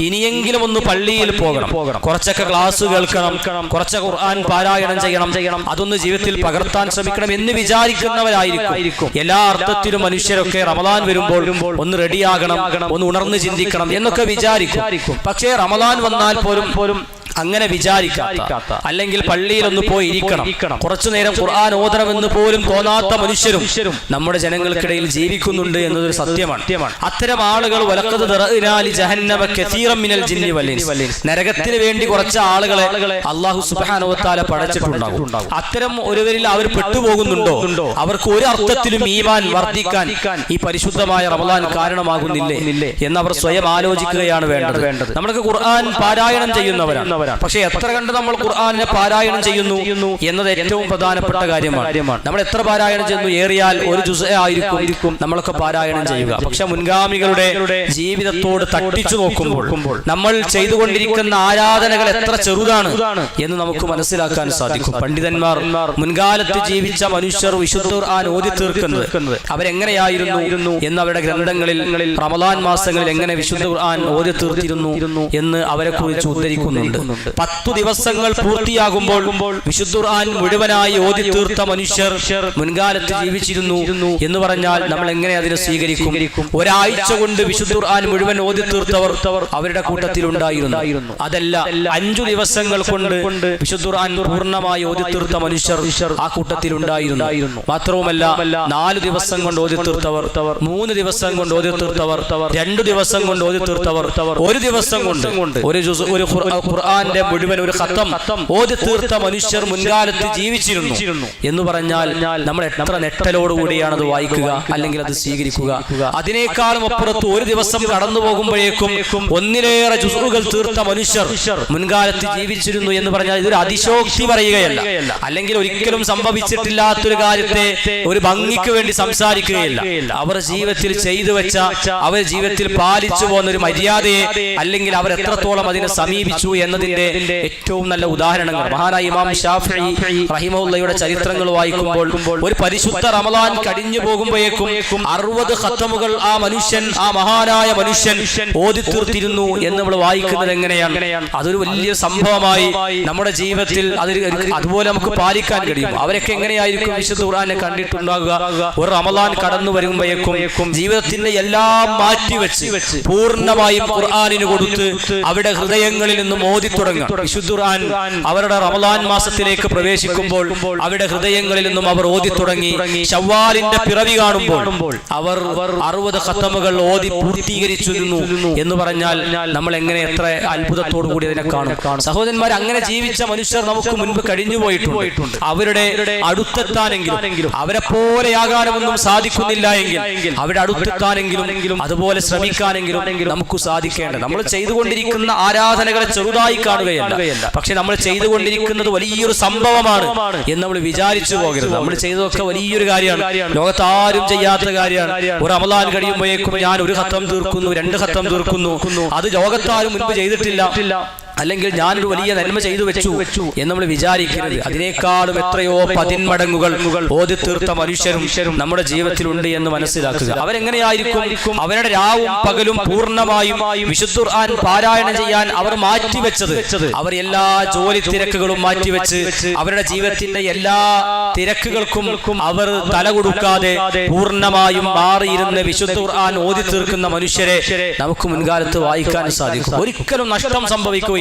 ഇനിയെങ്കിലും ഒന്ന് പള്ളിയിൽ പോകണം, കുറച്ചൊക്കെ ക്ലാസ് കേൾക്കണം, കുറച്ച് ഖുർആൻ പാരായണം ചെയ്യണം, അതൊന്ന് ജീവിതത്തിൽ പകർത്താൻ ശ്രമിക്കണം എന്ന് വിചാരിക്കുന്നവരായിരിക്കും. എല്ലാ അർത്ഥത്തിലും മനുഷ്യരൊക്കെ റമളാൻ വരുമ്പോൾ ഒന്ന് റെഡിയാകണം, ഒന്ന് ഉണർന്ന് ചിന്തിക്കണം എന്നൊക്കെ വിചാരിക്കും. പക്ഷേ റമളാൻ വന്നാൽ പോലും അങ്ങനെ വിചാരിക്കാത്ത, അല്ലെങ്കിൽ പള്ളിയിൽ ഒന്ന് പോയി ഇരിക്കണം, കുറച്ചു നേരം ഖുർആൻ ഓതണമെന്ന് പോലും തോന്നാത്ത മനുഷ്യരും നമ്മുടെ ജനങ്ങൾക്കിടയിൽ ജീവിക്കുന്നുണ്ട് എന്നതൊരു സത്യമാണ്. അത്തരം ആളുകൾ വലഖദ് ദറഅനാ ലി ജഹന്നമ കസീറൻ മിനൽ ജിന്നി വൽ ഇൻസ്, നരകത്തിന് വേണ്ടി കുറച്ച് ആളുകളെ അല്ലാഹു സുബ്ഹാനഹു വ തആല പടച്ചിട്ടുണ്ടാകും. അത്തരം ഒരുവരിൽ അവർ പെട്ടുപോകുന്നുണ്ടോ? അവർക്ക് ഒരു അർത്ഥത്തിലും ഈമാൻ വർദ്ധിക്കാൻ ഈ പരിശുദ്ധമായ റമളാൻ കാരണമാകുന്നില്ലേ എന്ന് അവർ സ്വയം ആലോചിക്കുകയാണ് വേണ്ടത്. നമ്മളൊക്കെ ഖുർആൻ പാരായണം ചെയ്യുന്നവരാണ്, പക്ഷെ എത്ര കണ്ട് നമ്മൾ ഖുർആനിനെ പാരായണം ചെയ്യുന്നു എന്നത് ഏറ്റവും പ്രധാനപ്പെട്ട കാര്യമാണ്. നമ്മൾ എത്ര പാരായണം ചെയ്യുന്നു? ഏറിയാൽ ഒരു ജുസ് ആയിരിക്കും നമ്മളൊക്കെ പാരായണം ചെയ്യുക. പക്ഷെ മുൻഗാമികളുടെ ജീവിതത്തോട് തട്ടിച്ചു നോക്കുമ്പോൾ നമ്മൾ ചെയ്തുകൊണ്ടിരിക്കുന്ന ആരാധനകൾ എത്ര ചെറുതാണ് എന്ന് നമുക്ക് മനസ്സിലാക്കാൻ സാധിക്കും. പണ്ഡിതന്മാർ, മുൻകാലത്ത് ജീവിച്ച മനുഷ്യർ വിശുദ്ധ ഖുർആൻ ഓതി തീർക്കുന്നത് അവരെങ്ങനെയായിരുന്നു എന്ന് അവരുടെ ഗ്രന്ഥങ്ങളിൽ റമളാൻ മാസങ്ങളിൽ എങ്ങനെ വിശുദ്ധ ഖുർആൻ ഓതി തീർത്തിരുന്നു എന്ന് അവരെ കുറിച്ച് ഉദ്ധരിക്കുന്നുണ്ട്. 10 ദിവസങ്ങൾ പൂർത്തിയാകുമ്പോൾ വിശുദ്ധ ഖുർആൻ മുഴുവനായി ഓതി തീർത്ത മനുഷ്യർ മുൻകാലത്ത് ജീവിച്ചിരുന്നു എന്ന് പറഞ്ഞാൽ നമ്മൾ എങ്ങനെ അതിനെ സ്വീകരിക്കും? ഒരാഴ്ച കൊണ്ട് വിശുദ്ധ ഖുർആൻ മുഴുവൻ ഓതി തീർത്തവർ അവരുടെ കൂട്ടത്തിൽ ഉണ്ടായിരുന്നു. അതല്ല, 5 ദിവസങ്ങൾ കൊണ്ട് വിശുദ്ധ ഖുർആൻ പൂർണ്ണമായി ഓതി തീർത്ത മനുഷ്യർ ആ കൂട്ടത്തിൽ ഉണ്ടായിരുന്നു. മാത്രവുമല്ല, 4 ദിവസം കൊണ്ട് ഓതി തീർത്തവർ, 3 ദിവസം കൊണ്ട് ഓതി തീർത്തവർ, 2 ദിവസം കൊണ്ട് ഓതി തീർത്തവർ, 1 ദിവസം കൊണ്ട് ഒരു ഖുർആന്റെ മുഴുവൻ ഒരു ഖത്തം ഓതി തീർത്ത മനുഷ്യർ മുൻകാലത്ത് ജീവിച്ചിരുന്നു എന്ന് പറഞ്ഞാൽ നമ്മൾ എത്ര നെട്ടലോടുകൂടിയാണ് അത് വായിക്കുക അല്ലെങ്കിൽ അത് സ്വീകരിക്കുക. അതിനേക്കാളും അപ്പുറത്ത് ഒരു ദിവസം കടന്നു പോകുമ്പോഴേക്കും ഒന്നിലേറെ ജുസുകൾ തീർത്ത മനുഷ്യർ മുൻകാലത്ത് ജീവിച്ചിരുന്നു എന്ന് പറഞ്ഞാൽ ഇതൊരു അതിശോക്തി പറയുകയല്ല, അല്ലെങ്കിൽ ഒരിക്കലും സംഭവിച്ചിട്ടില്ലാത്തൊരു കാര്യത്തെ ഒരു ഭംഗിക്ക് വേണ്ടി സംസാരിക്കുകയല്ല. അവർ ജീവിതത്തിൽ ചെയ്തു വെച്ച, അവർ ജീവിതത്തിൽ പാലിച്ചു പോകുന്ന ഒരു മര്യാദയെ, അല്ലെങ്കിൽ അവർ എത്രത്തോളം അതിനെ സമീപിച്ചു എന്നതിന്റെ എന്നതിന്റെ ഏറ്റവും നല്ല ഉദാഹരണങ്ങൾ മഹാനായ ഇമാം ഷാഫിഈ റഹിമഹുള്ളയുടെ ചരിത്രങ്ങൾ വായിക്കുമ്പോൾ ഒരു പരിശുദ്ധ റമളാൻ കഴിഞ്ഞു പോകുമ്പോഴേക്കും 60 ഖത്തമുകൾ ആ മഹാനായ മനുഷ്യൻ ഓതിത്തീർത്തിരുന്നു എന്ന് നമ്മൾ വായിക്കുന്നത് എങ്ങനെയാണ്? അതൊരു വലിയ സംഭവമായി നമ്മുടെ ജീവിതത്തിൽ അതുപോലെ നമുക്ക് പാലിക്കാൻ കഴിയും. അവരൊക്കെ എങ്ങനെയായിരിക്കും വിശുദ്ധ ഖുർആനെ കണ്ടിട്ടുണ്ടാകുക? ഒരു റമളാൻ കടന്നു വരുമ്പോഴേക്കും ജീവിതത്തിന്റെ എല്ലാം മാറ്റിവെച്ച് പൂർണ്ണമായും ഖുർആനിന് കൊടുത്ത് അവിടെ ഹൃദയങ്ങളിൽ നിന്നും ഓതി തുടങ്ങും. വിശുദ്ധ ഖുർആൻ അവരുടെ റമളാൻ മാസത്തിലേക്ക് പ്രവേശിക്കുമ്പോൾ അവിടെ ഹൃദയങ്ങളിൽ നിന്നും അവർ ഓതി തുടങ്ങി. ശവ്വാലിന്റെ പിറവി കാണുമ്പോൾ അവർ 60 ഖത്തമുകൾ ഓതി പൂർത്തീകരിച്ചിരുന്നു എന്ന് പറഞ്ഞാൽ നമ്മൾ എങ്ങനെ എത്ര അത്ഭുതത്തോടു കൂടി അതിനെ കാണും. സഹോദരന്മാർ, അങ്ങനെ ജീവിച്ച മനുഷ്യർ നമുക്ക് മുൻപ് കഴിഞ്ഞു പോയിട്ടുണ്ട്. അവരുടെ അടുത്തെത്താനെങ്കിലും അവരെ പോലെയാകാനൊന്നും സാധിക്കുന്നില്ല എങ്കിൽ അവിടെ അടുത്തെത്താനെങ്കിലും അതുപോലെ ശ്രമിക്കാനെങ്കിലും നമുക്ക് സാധിക്കേണ്ടത്. നമ്മൾ ചെയ്തുകൊണ്ടിരിക്കുന്ന ആരാധനകളെ ചെറുതായി കാണുകയല്ല, പക്ഷെ നമ്മൾ ചെയ്തുകൊണ്ടിരിക്കുന്നത് വലിയൊരു സംഭവമാണ് എന്ന് നമ്മൾ വിചാരിച്ചു പോകരുത്. നമ്മൾ ചെയ്തതൊക്കെ വലിയൊരു കാര്യമാണ്, ലോകത്ത് ആരും ചെയ്യാത്ത കാര്യമാണ്. ഒരു റമളാൻ കഴിയുമ്പോഴേക്കും ഞാൻ 1 ഖത്തം തീർക്കുന്നു, 2 ഖത്തം തീർക്കുന്നു, അത് ലോകത്താരും മുൻപ് ചെയ്തിട്ടില്ല, അല്ലെങ്കിൽ ഞാനൊരു വലിയ നന്മ ചെയ്തു വെച്ചു എന്ന് നമ്മൾ വിചാരിക്കരുത്. അതിനേക്കാളും എത്രയോ 10 മടങ്ങുകൾ ഓതി തീർത്ത മനുഷ്യരും നമ്മുടെ ജീവിതത്തിലുണ്ട് എന്ന് മനസ്സിലാക്കുക. അവരെങ്ങനെയായിരിക്കും? അവരുടെ രാവും പകലും പൂർണ്ണമായും വിശുദ്ധ ഖുർആൻ പാരായണം ചെയ്യാൻ അവർ മാറ്റിവെച്ചത്. അവർ എല്ലാ ജോലി തിരക്കുകളും മാറ്റിവെച്ച് അവരുടെ ജീവിതത്തിന്റെ എല്ലാ തിരക്കുകൾക്കും അവർ തല കൊടുക്കാതെ പൂർണ്ണമായും മാറിയിരുന്ന് വിശുദ്ധ ഖുർആൻ ഓതി തീർക്കുന്ന മനുഷ്യരെ നമുക്ക് മുൻകാലത്ത് വായിക്കാൻ സാധിക്കും. ഒരിക്കലും നഷ്ടം സംഭവിക്കുകയില്ല.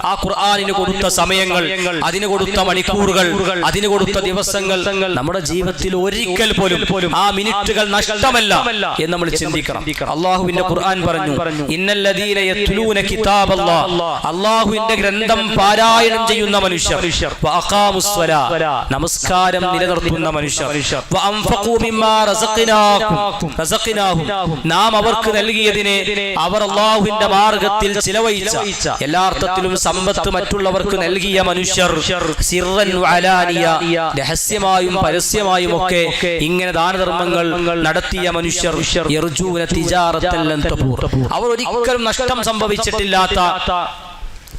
ആ ഖുർആനിന് കൊടുത്ത സമയങ്ങൾ, അതിന് കൊടുത്ത മണിക്കൂറുകൾ, അതിന് കൊടുത്ത ദിവസങ്ങൾ നമ്മുടെ ജീവിതത്തിൽ ഒരിക്കൽ പോലും ആ മിനിറ്റുകൾ നഷ്ടമല്ല എന്ന് നമ്മൾ ചിന്തിക്കണം. അല്ലാഹുവിന്റെ ഖുർആൻ പറഞ്ഞു, ഇന്നല്ലദീന യത്ലൂന കിതാബല്ലാഹ്, അല്ലാഹുവിന്റെ ഗ്രന്ഥം പാരായണം ചെയ്യുന്ന മനുഷ്യർ, വഅഖാമുസ്സലാ, നമസ്കാരം നിലനിർത്തുന്ന മനുഷ്യർ, വഅൻഫഖൂ മിമ്മാ റസഖനാഹും, നാം അവർക്ക് നൽകിയതിനെ അവർ അല്ലാഹുവിന്റെ മാർഗ്ഗത്തിൽ ചിലവഴിച്ച, എല്ലാ അർത്ഥത്തിലും സമ്പത്ത് മറ്റുള്ളവർക്ക് നൽകിയ മനുഷ്യർ, സിർറൻ വഅലാനിയ, രഹസ്യമായും പരസ്യമായും ഒക്കെ ഇങ്ങനെ ദാനധർമ്മങ്ങൾ നടത്തിയ മനുഷ്യർ, യർജൂന തിജാറത്തൻ ലൻ തബൂർ, അവർ ഒരിക്കലും നഷ്ടം സംഭവിച്ചിട്ടില്ലാത്ത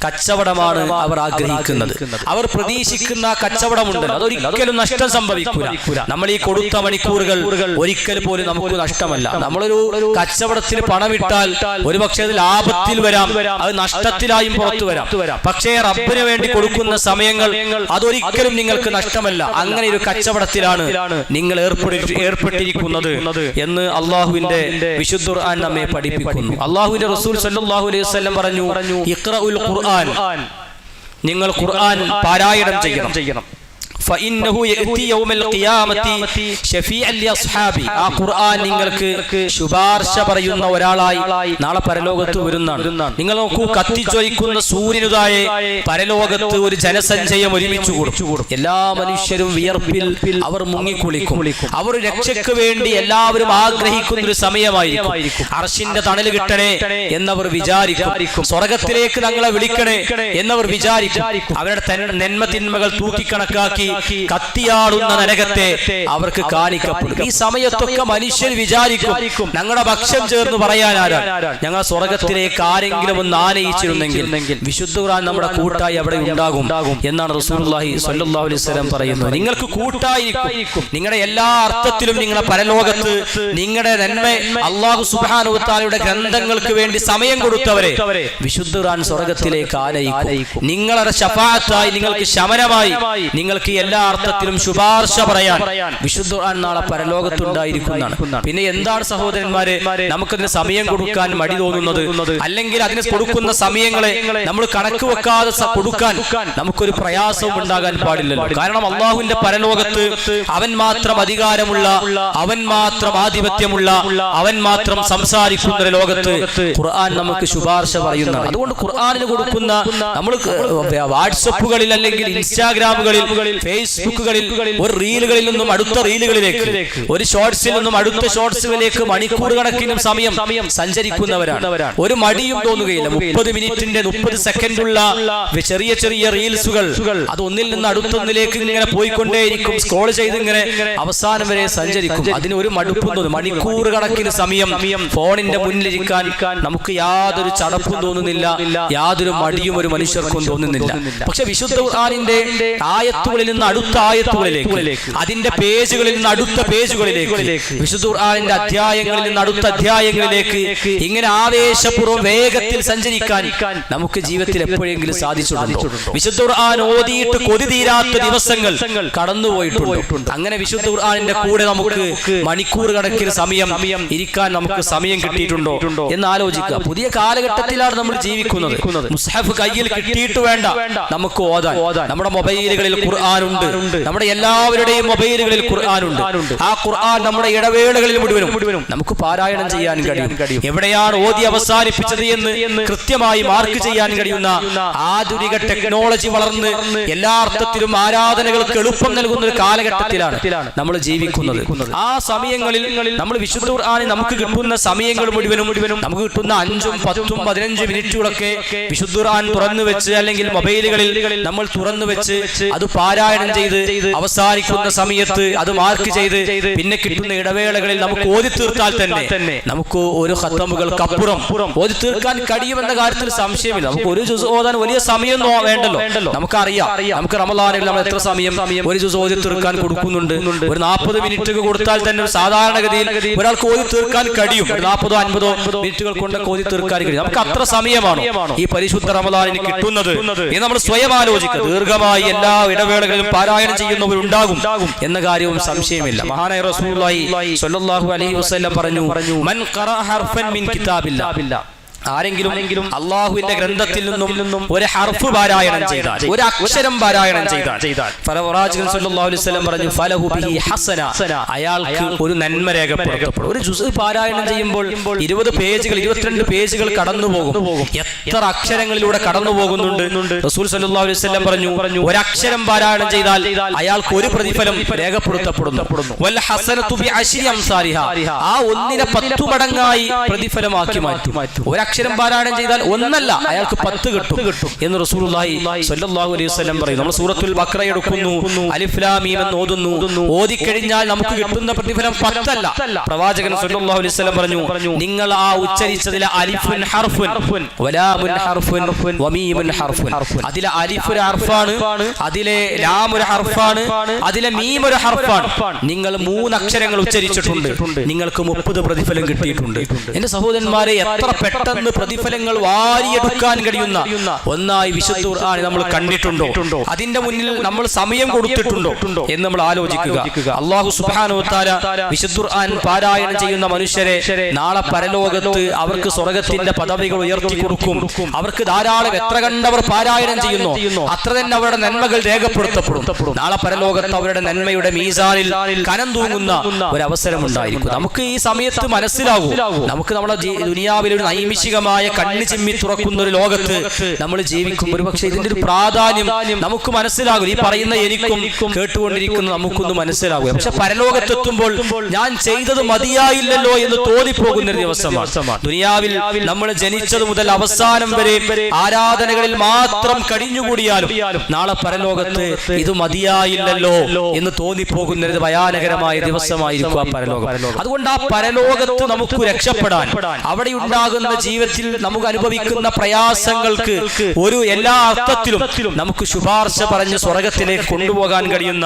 കച്ചവടമാണ് അവർ ആഗ്രഹിക്കുന്നത്. അവർ പ്രതീക്ഷിക്കുന്ന കച്ചവടമുണ്ട്, അതൊരിക്കലും നഷ്ടം സംഭവിക്കൂല. നമ്മൾ ഈ കൊടുത്ത മണിക്കൂറുകൾ ഒരിക്കൽ പോലും നമുക്ക് നഷ്ടമല്ല. നമ്മളൊരു കച്ചവടത്തിൽ പണമിട്ടാൽ ഒരുപക്ഷെ അത് ലാഭത്തിൽ വരാം, അത് നഷ്ടത്തിലായും പുറത്തു വരാം. പക്ഷേ റബ്ബിന് വേണ്ടി കൊടുക്കുന്ന സമയങ്ങൾ അതൊരിക്കലും നിങ്ങൾക്ക് നഷ്ടമല്ല. അങ്ങനെ ഒരു കച്ചവടത്തിലാണ് നിങ്ങൾ ഏർപ്പെട്ടിരിക്കുന്നത് എന്ന് അള്ളാഹുവിന്റെ വിശുദ്ധ ഖുർആൻ നമ്മെ പഠിപ്പിക്കുന്നു. അള്ളാഹുവിന്റെ റസൂൽ സല്ലല്ലാഹു അലൈഹി വസല്ലം പറഞ്ഞു, ഇഖ്റഉൽ ഖുർആൻ, നിങ്ങൾ ഖുർആൻ പാരായണം ചെയ്യണം. فإنه يأتي يوم القيامة شفيعا لأصحابي, ആ ഖുർആൻ നിങ്ങൾക്ക് ശുപാർശ പറയുന്ന ഒരാളായി നാളെ പരലോകത്ത് വരുന്നതാണ്. നിങ്ങൾ നോക്കൂ, കത്തിച്ചൊരിക്കുന്ന സൂര്യനുതായെ പരലോകത്ത് ഒരു ജനസഞ്ചയം ഒരുമിച്ച് കൂടും. എല്ലാ മനുഷ്യരും വിയർപ്പിൽ അവർ മുങ്ങിക്കുളിക്കും. അവർ രക്ഷയ്ക്ക് വേണ്ടി എല്ലാവരും ആഗ്രഹിക്കുന്ന ഒരു സമയമായിരിക്കും. അർശിന്റെ തണല് കിട്ടണേ എന്നവർ വിചാരിക്കും. സ്വർഗത്തിലേക്ക് ഞങ്ങളെ വിളിക്കണേ എന്നവർ വിചാരിക്കും. അവരുടെ നന്മ തിന്മകൾ തൂക്കിക്കണക്കാക്കി കത്തിയാടുന്ന നരകത്തെ അവർക്ക് കാണിക്കപ്പെടും. ഈ സമയത്തൊക്കെ മനുഷ്യർ വിചാരിക്കും, ഞങ്ങളുടെ ഭക്ഷ്യം ചേർന്ന് പറയാനാരാണ്, ഞങ്ങൾ സ്വർഗത്തിലേക്ക് ആരെങ്കിലും ഒന്ന് ആനയിച്ചിരുന്നെങ്കിൽ വിശുദ്ധ ഖുർആൻ നമ്മുടെ കൂട്ടായി അവിടെ ഉണ്ടാകും എന്നാണ് റസൂലുള്ളാഹി സ്വല്ലല്ലാഹു അലൈഹി വസല്ലം പറയുന്നത്. നിങ്ങൾക്ക് കൂട്ടായിരിക്കും. നിങ്ങളുടെ എല്ലാ അർത്ഥത്തിലും നിങ്ങളുടെ പരലോകത്ത് നിങ്ങളുടെ നന്മ അല്ലാഹു സുബ്ഹാനഹു വ തആലയുടെ ഗ്രന്ഥങ്ങൾക്ക് വേണ്ടി സമയം കൊടുത്തവരെ വിശുദ്ധ ഖുർആൻ സ്വർഗത്തിലേക്ക് ആനയിക്കും. നിങ്ങളുടെ ശഫാഅത്തായി, നിങ്ങൾക്ക് ശമനമായി, നിങ്ങൾക്ക് എല്ലാ അർത്ഥത്തിലും ശുപാർശ പറയാൻ വിശുദ്ധ ഖുർആൻ നാളെ പരലോകത്തുണ്ടായിരിക്കുന്നതാണ്. പിന്നെ എന്താണ് സഹോദരന്മാരെ നമുക്കതിന് സമയം കൊടുക്കാൻ മടി തോന്നുന്നത്? അല്ലെങ്കിൽ അതിന് കൊടുക്കുന്ന സമയങ്ങളെ നമ്മൾ കണക്ക് വെക്കാതെ കൊടുക്കാൻ നമുക്കൊരു പ്രയാസവും ഉണ്ടാകാൻ പാടില്ലല്ലോ. കാരണം അള്ളാഹുവിന്റെ പരലോകത്ത് അവൻ മാത്രം അധികാരമുള്ള, അവൻ മാത്രം ആധിപത്യമുള്ള, അവൻ മാത്രം സംസാരിക്കുന്ന ലോകത്ത് ഖുർആൻ നമുക്ക് ശുപാർശ പറയുന്നതാണ്. അതുകൊണ്ട് ഖുർആനിന് കൊടുക്കുന്ന, നമ്മൾ വാട്സപ്പുകളിൽ അല്ലെങ്കിൽ ഇൻസ്റ്റാഗ്രാമുകളിൽ ഫേസ്ബുക്കുകളിൽ ഒരു റീലുകളിൽ നിന്നും അടുത്ത റീലുകളിലേക്ക്, ഒരു ഷോർട്സിൽ നിന്നും അടുത്ത ഷോർട്സുകളിലേക്ക് മണിക്കൂർ കണക്കിനും സമയം സഞ്ചരിക്കുന്നവരാണ്. ഒരു മടിയും തോന്നുകയില്ല. 30 മിനിറ്റിന്റെ 30 സെക്കൻഡുള്ള ചെറിയ ചെറിയ റീൽസുകൾ, അത് ഒന്നിൽ നിന്ന് അടുത്തൊന്നിലേക്ക് ഇങ്ങനെ പോയിക്കൊണ്ടേയിരിക്കും. സ്ക്രോൾ ചെയ്ത് ഇങ്ങനെ അവസാനം വരെ സഞ്ചരിക്കും. അതിന് ഒരു മടുപ്പും തോന്നും. മണിക്കൂർ കണക്കിന് സമയം ഫോണിന്റെ മുന്നിലിരിക്കാൻ നമുക്ക് യാതൊരു ചടപ്പും തോന്നുന്നില്ല, യാതൊരു മടിയും ഒരു മനുഷ്യർക്കും തോന്നുന്നില്ല. പക്ഷെ വിശുദ്ധ ഖുർആനിന്റെ ആയത്തുകളിൽ നിന്ന് അടുത്ത ആയത്തുകളിലേക്ക്, അതിന്റെ പേജുകളിൽ നിന്ന് അടുത്ത പേജുകളിലേക്ക്, വിശുദ്ധ ഖുർആനിന്റെ അധ്യായങ്ങളിൽ നിന്ന് അടുത്ത അധ്യായങ്ങളിലേക്ക് ഇങ്ങനെ ആവേശപൂർവ്വം വേഗത്തിൽ സഞ്ചരിക്കാൻ നമുക്ക് ജീവിതത്തിൽ എപ്പോഴെങ്കിലും സാധിച്ചിട്ടുണ്ടോ? വിശുദ്ധ ഖുർആൻ ഓതിയിട്ട് കൊതി തീരാത്ത ദിവസങ്ങൾ കടന്നുപോയിട്ടുണ്ട്. അങ്ങനെ വിശുദ്ധ ഖുർആനിന്റെ കൂടെ നമുക്ക് മണിക്കൂർ കണക്കിന് സമയം ഇരിക്കാൻ നമുക്ക് സമയം കിട്ടിയിട്ടുണ്ടോ എന്ന് ആലോചിക്കുക. പുതിയ കാലഘട്ടത്തിലാണ് നമ്മൾ ജീവിക്കുന്നത്. മുസ്ഹഫ് കയ്യിൽ കിട്ടിയിട്ട് വേണ്ട നമുക്ക് ഓതാൻ. നമ്മുടെ മൊബൈലുകളിൽ ഖുർആൻ ഉണ്ട്. നമ്മുടെ എല്ലാവരുടെയും മൊബൈലുകളിൽ ഖുർആൻ ഉണ്ട്. ആ ഖുർആൻ നമ്മുടെ ഇടവേളകളിൽ മുഴുവനും നമുക്ക് പാരായണം ചെയ്യാൻ കഴിയും. എവിടെയാണ് ഓതി അവസാനിപ്പിച്ചത് എന്ന് കൃത്യമായി മാർക്ക് ചെയ്യാൻ കഴിയുന്ന ആധുനിക ടെക്നോളജി വളർന്ന് എല്ലാ അർത്ഥത്തിലും ആരാധനകൾക്ക് എളുപ്പം നൽകുന്ന ഒരു കാലഘട്ടത്തിലാണ് നമ്മൾ ജീവിക്കുന്നത്. ആ സമയങ്ങളിൽ നമ്മൾ വിശുദ്ധ ഖുർആനിൽ നമുക്ക് കിട്ടുന്ന സമയങ്ങൾ മുഴുവനും നമുക്ക് കിട്ടുന്ന 5, 10, 15 മിനിറ്റുകളൊക്കെ വിശുദ്ധ ഖുർആൻ തുറന്നു വെച്ച് അല്ലെങ്കിൽ മൊബൈലുകളിൽ നമ്മൾ തുറന്നു വെച്ച് അത് പാരായണം ചെയ്ത് അവസാനിക്കുന്ന സമയത്ത് അത് മാർക്ക് ചെയ്ത് പിന്നെ കിട്ടുന്ന ഇടവേളകളിൽ നമുക്ക് ഓതി തീർത്താൽ തന്നെ നമുക്ക് ഒരു ഖത്തമുകൾക്കപ്പുറം ഓതി തീർക്കാൻ കഴിയുമെന്ന കാര്യത്തിൽ സംശയമില്ല. നമുക്ക് ഒരു ജുസ് ഓതാൻ വലിയ സമയം വേണ്ടല്ലോ. നമുക്കറിയാം, നമുക്ക് റമളാനിൽ നമ്മൾ എത്ര സമയം ഒരു ജുസ് ഓതി തീർക്കാൻ കൊടുക്കുന്നുണ്ട്. ഒരു 40 മിനിറ്റ് കൊടുത്താൽ തന്നെ സാധാരണഗതിയിൽ ഒരാൾക്ക് ഓതി തീർക്കാൻ കഴിയും. 40 ഓ 50 മിനിറ്റുകൾ കൊണ്ട് ഓതി തീർക്കാൻ കഴിയും. നമുക്ക് അത്ര സമയമാണ് ഈ പരിശുദ്ധ റമളാനിന് കിട്ടുന്നത് എന്ന് നമ്മൾ സ്വയം ആലോചിക്കുക. ദീർഘമായി എല്ലാ ഇടവേളകളിലും പാരായണം ചെയ്യുന്നവരുണ്ടാകും എന്ന കാര്യവും സംശയമില്ല. മഹാനായ റസൂലുള്ളാഹി സ്വല്ലല്ലാഹു അലൈഹി വസല്ലം പറഞ്ഞു, മൻ ഖറഅ ഹർഫൻ മിൻ കിതാബില്ലാ, ആരെങ്കിലും അള്ളാഹുവിന്റെ ഗ്രന്ഥത്തിൽ നിന്നും ഒരു ഹർഫ് പാരായണം ചെയ്താൽ, ഒരു അക്ഷരം പാരായണം ചെയ്താൽ പ്രവാചകൻ സല്ലല്ലാഹു അലൈഹി വസല്ലം പറഞ്ഞു, ഫലഹു ബിഹി ഹസന, അയാൾക്ക് ഒരു നന്മ രേഖപ്പെടുത്തപ്പെടും. ഒരു ജുസ് പാരായണം ചെയ്യുമ്പോൾ 20 പേജുകൾ 22 പേജുകൾ കടന്നുപോകും. എത്ര അക്ഷരങ്ങളിലൂടെ കടന്നു പോകുന്നുണ്ട്. റസൂൽ സല്ലല്ലാഹു അലൈഹി വസല്ലം പറഞ്ഞു, ഒരു അക്ഷരം പാരായണം ചെയ്താൽ അയാൾക്ക് ഒരു പ്രതിഫലം രേഖപ്പെടുത്തപ്പെടുന്നു. വൽ ഹസനതു ബിഅശ്രി അംസാലിഹാ, ആ ഒന്നിനെ 10 മടങ്ങായി പ്രതിഫലമാക്കി മാറ്റും. അക്ഷരം പാരായണം ചെയ്താൽ ഒന്നല്ല, അയാൾക്ക് 10 കിട്ടും എന്ന് റസൂലുള്ളാഹി സ്വല്ലല്ലാഹു അലൈഹി വസല്ലം പറയുന്നു. നമ്മൾ സൂറത്തുൽ ബഖറ എടുക്കുന്നു, അലിഫ് ലാം മീം എന്ന് ഓതുന്നു. ഓതിക്കഴിഞ്ഞാൽ നമുക്ക് കിട്ടുന്ന പ്രതിഫലം 10 അല്ല. പ്രവാചകൻ സ്വല്ലല്ലാഹു അലൈഹി വസല്ലം പറഞ്ഞു, നിങ്ങൾ ആ ഉച്ചരിച്ചതിലെ അലിഫുൻ ഹർഫുൻ വലാമുൻ ഹർഫുൻ വമീമുൻ ഹർഫുൻ, അതിലെ അലിഫ് ഒരു ഹർഫാണ്, അതിലെ ലാം ഒരു ഹർഫാണ്, അതിലെ മീം ഒരു ഹർഫാണ്. നിങ്ങൾ 3 അക്ഷരങ്ങൾ ഉച്ചരിച്ചിട്ടുണ്ട്, നിങ്ങൾക്ക് 30 പ്രതിഫലം കിട്ടിയിട്ടുണ്ട്. എന്റെ സഹോദരന്മാരെ, എത്ര പെട്ടെന്ന് പ്രതിഫലങ്ങൾ വാരിയെടുക്കാൻ കഴിയുന്ന ഒന്നായി വിശുദ്ധ ഖുർആൻ നമ്മൾ കണ്ടിട്ടുണ്ടോ? അതിന്റെ മുന്നിൽ നമ്മൾ സമയം കൊടുത്തിട്ടുണ്ടോ എന്ന് നമ്മൾ ആലോചിക്കുക. അല്ലാഹു സുബ്ഹാനഹു വ തആല വിശുദ്ധ ഖുർആൻ പാരായണം ചെയ്യുന്ന മനുഷ്യരെ നാളെ പരലോകത്ത് അവർക്ക് സ്വർഗ്ഗത്തിന്റെ പദവികൾ ഉയർത്തി കൊടുക്കും. അവർക്ക് ധാരാളം എത്ര കണ്ടവർ പാരായണം ചെയ്യുന്നു അത്ര തന്നെ അവരുടെ നന്മകൾ രേഖപ്പെടുത്തപ്പെടും. നാളെ പരലോകത്ത് അവരുടെ നന്മയുടെ മീസാനിൽ കനം തൂങ്ങുന്ന ഒരു അവസരം ഉണ്ടായിരിക്കും. നമുക്ക് ഈ സമയത്ത് മനസ്സിലാകും, നമുക്ക് നമ്മുടെ ദുനിയാവിൽ ഒരു നൈമിഷികമായ കണ്ണ് ചിമ്മി തുറക്കുന്ന ഒരു ലോകത്ത് നമ്മൾ ജീവിക്കും. ഒരുപക്ഷെ ഇതിന്റെ ഒരു പ്രാധാന്യം നമുക്ക് മനസ്സിലാകും. ഈ പറയുന്ന എനിക്കും കേട്ടുകൊണ്ടിരിക്കുന്ന നമുക്കൊന്നും മനസ്സിലാകും. പക്ഷെ പരലോകത്തെത്തുമ്പോൾ ഞാൻ ചെയ്തത് മതിയായില്ലല്ലോ എന്ന് തോന്നിപ്പോകുന്ന ഒരു ദിവസമാണ്. ദുനിയാവിൽ നമ്മൾ ജനിച്ചത് മുതൽ അവസാനം വരെ ആരാധനകളിൽ മാത്രം കഴിഞ്ഞുകൂടിയാലും നാളെ പരലോകത്ത് ഇത് മതിയായില്ലല്ലോ എന്ന് തോന്നിപ്പോകുന്ന ഒരു ഭയാനകരമായ ദിവസമായിരിക്കും ആ പരലോകം. അതുകൊണ്ട് ആ പരലോകത്ത് നമുക്ക് രക്ഷപ്പെടാൻ, അവിടെ ഉണ്ടാകുന്ന ജീവിതത്തിൽ നമുക്ക് അനുഭവിക്കുന്ന പ്രയാസങ്ങൾക്ക് ഒരു എല്ലാ അർത്ഥത്തിലും നമുക്ക് ശുപാർശ പറഞ്ഞ് സ്വർഗ്ഗത്തിലേക്ക് കൊണ്ടുപോകാൻ കഴിയുന്ന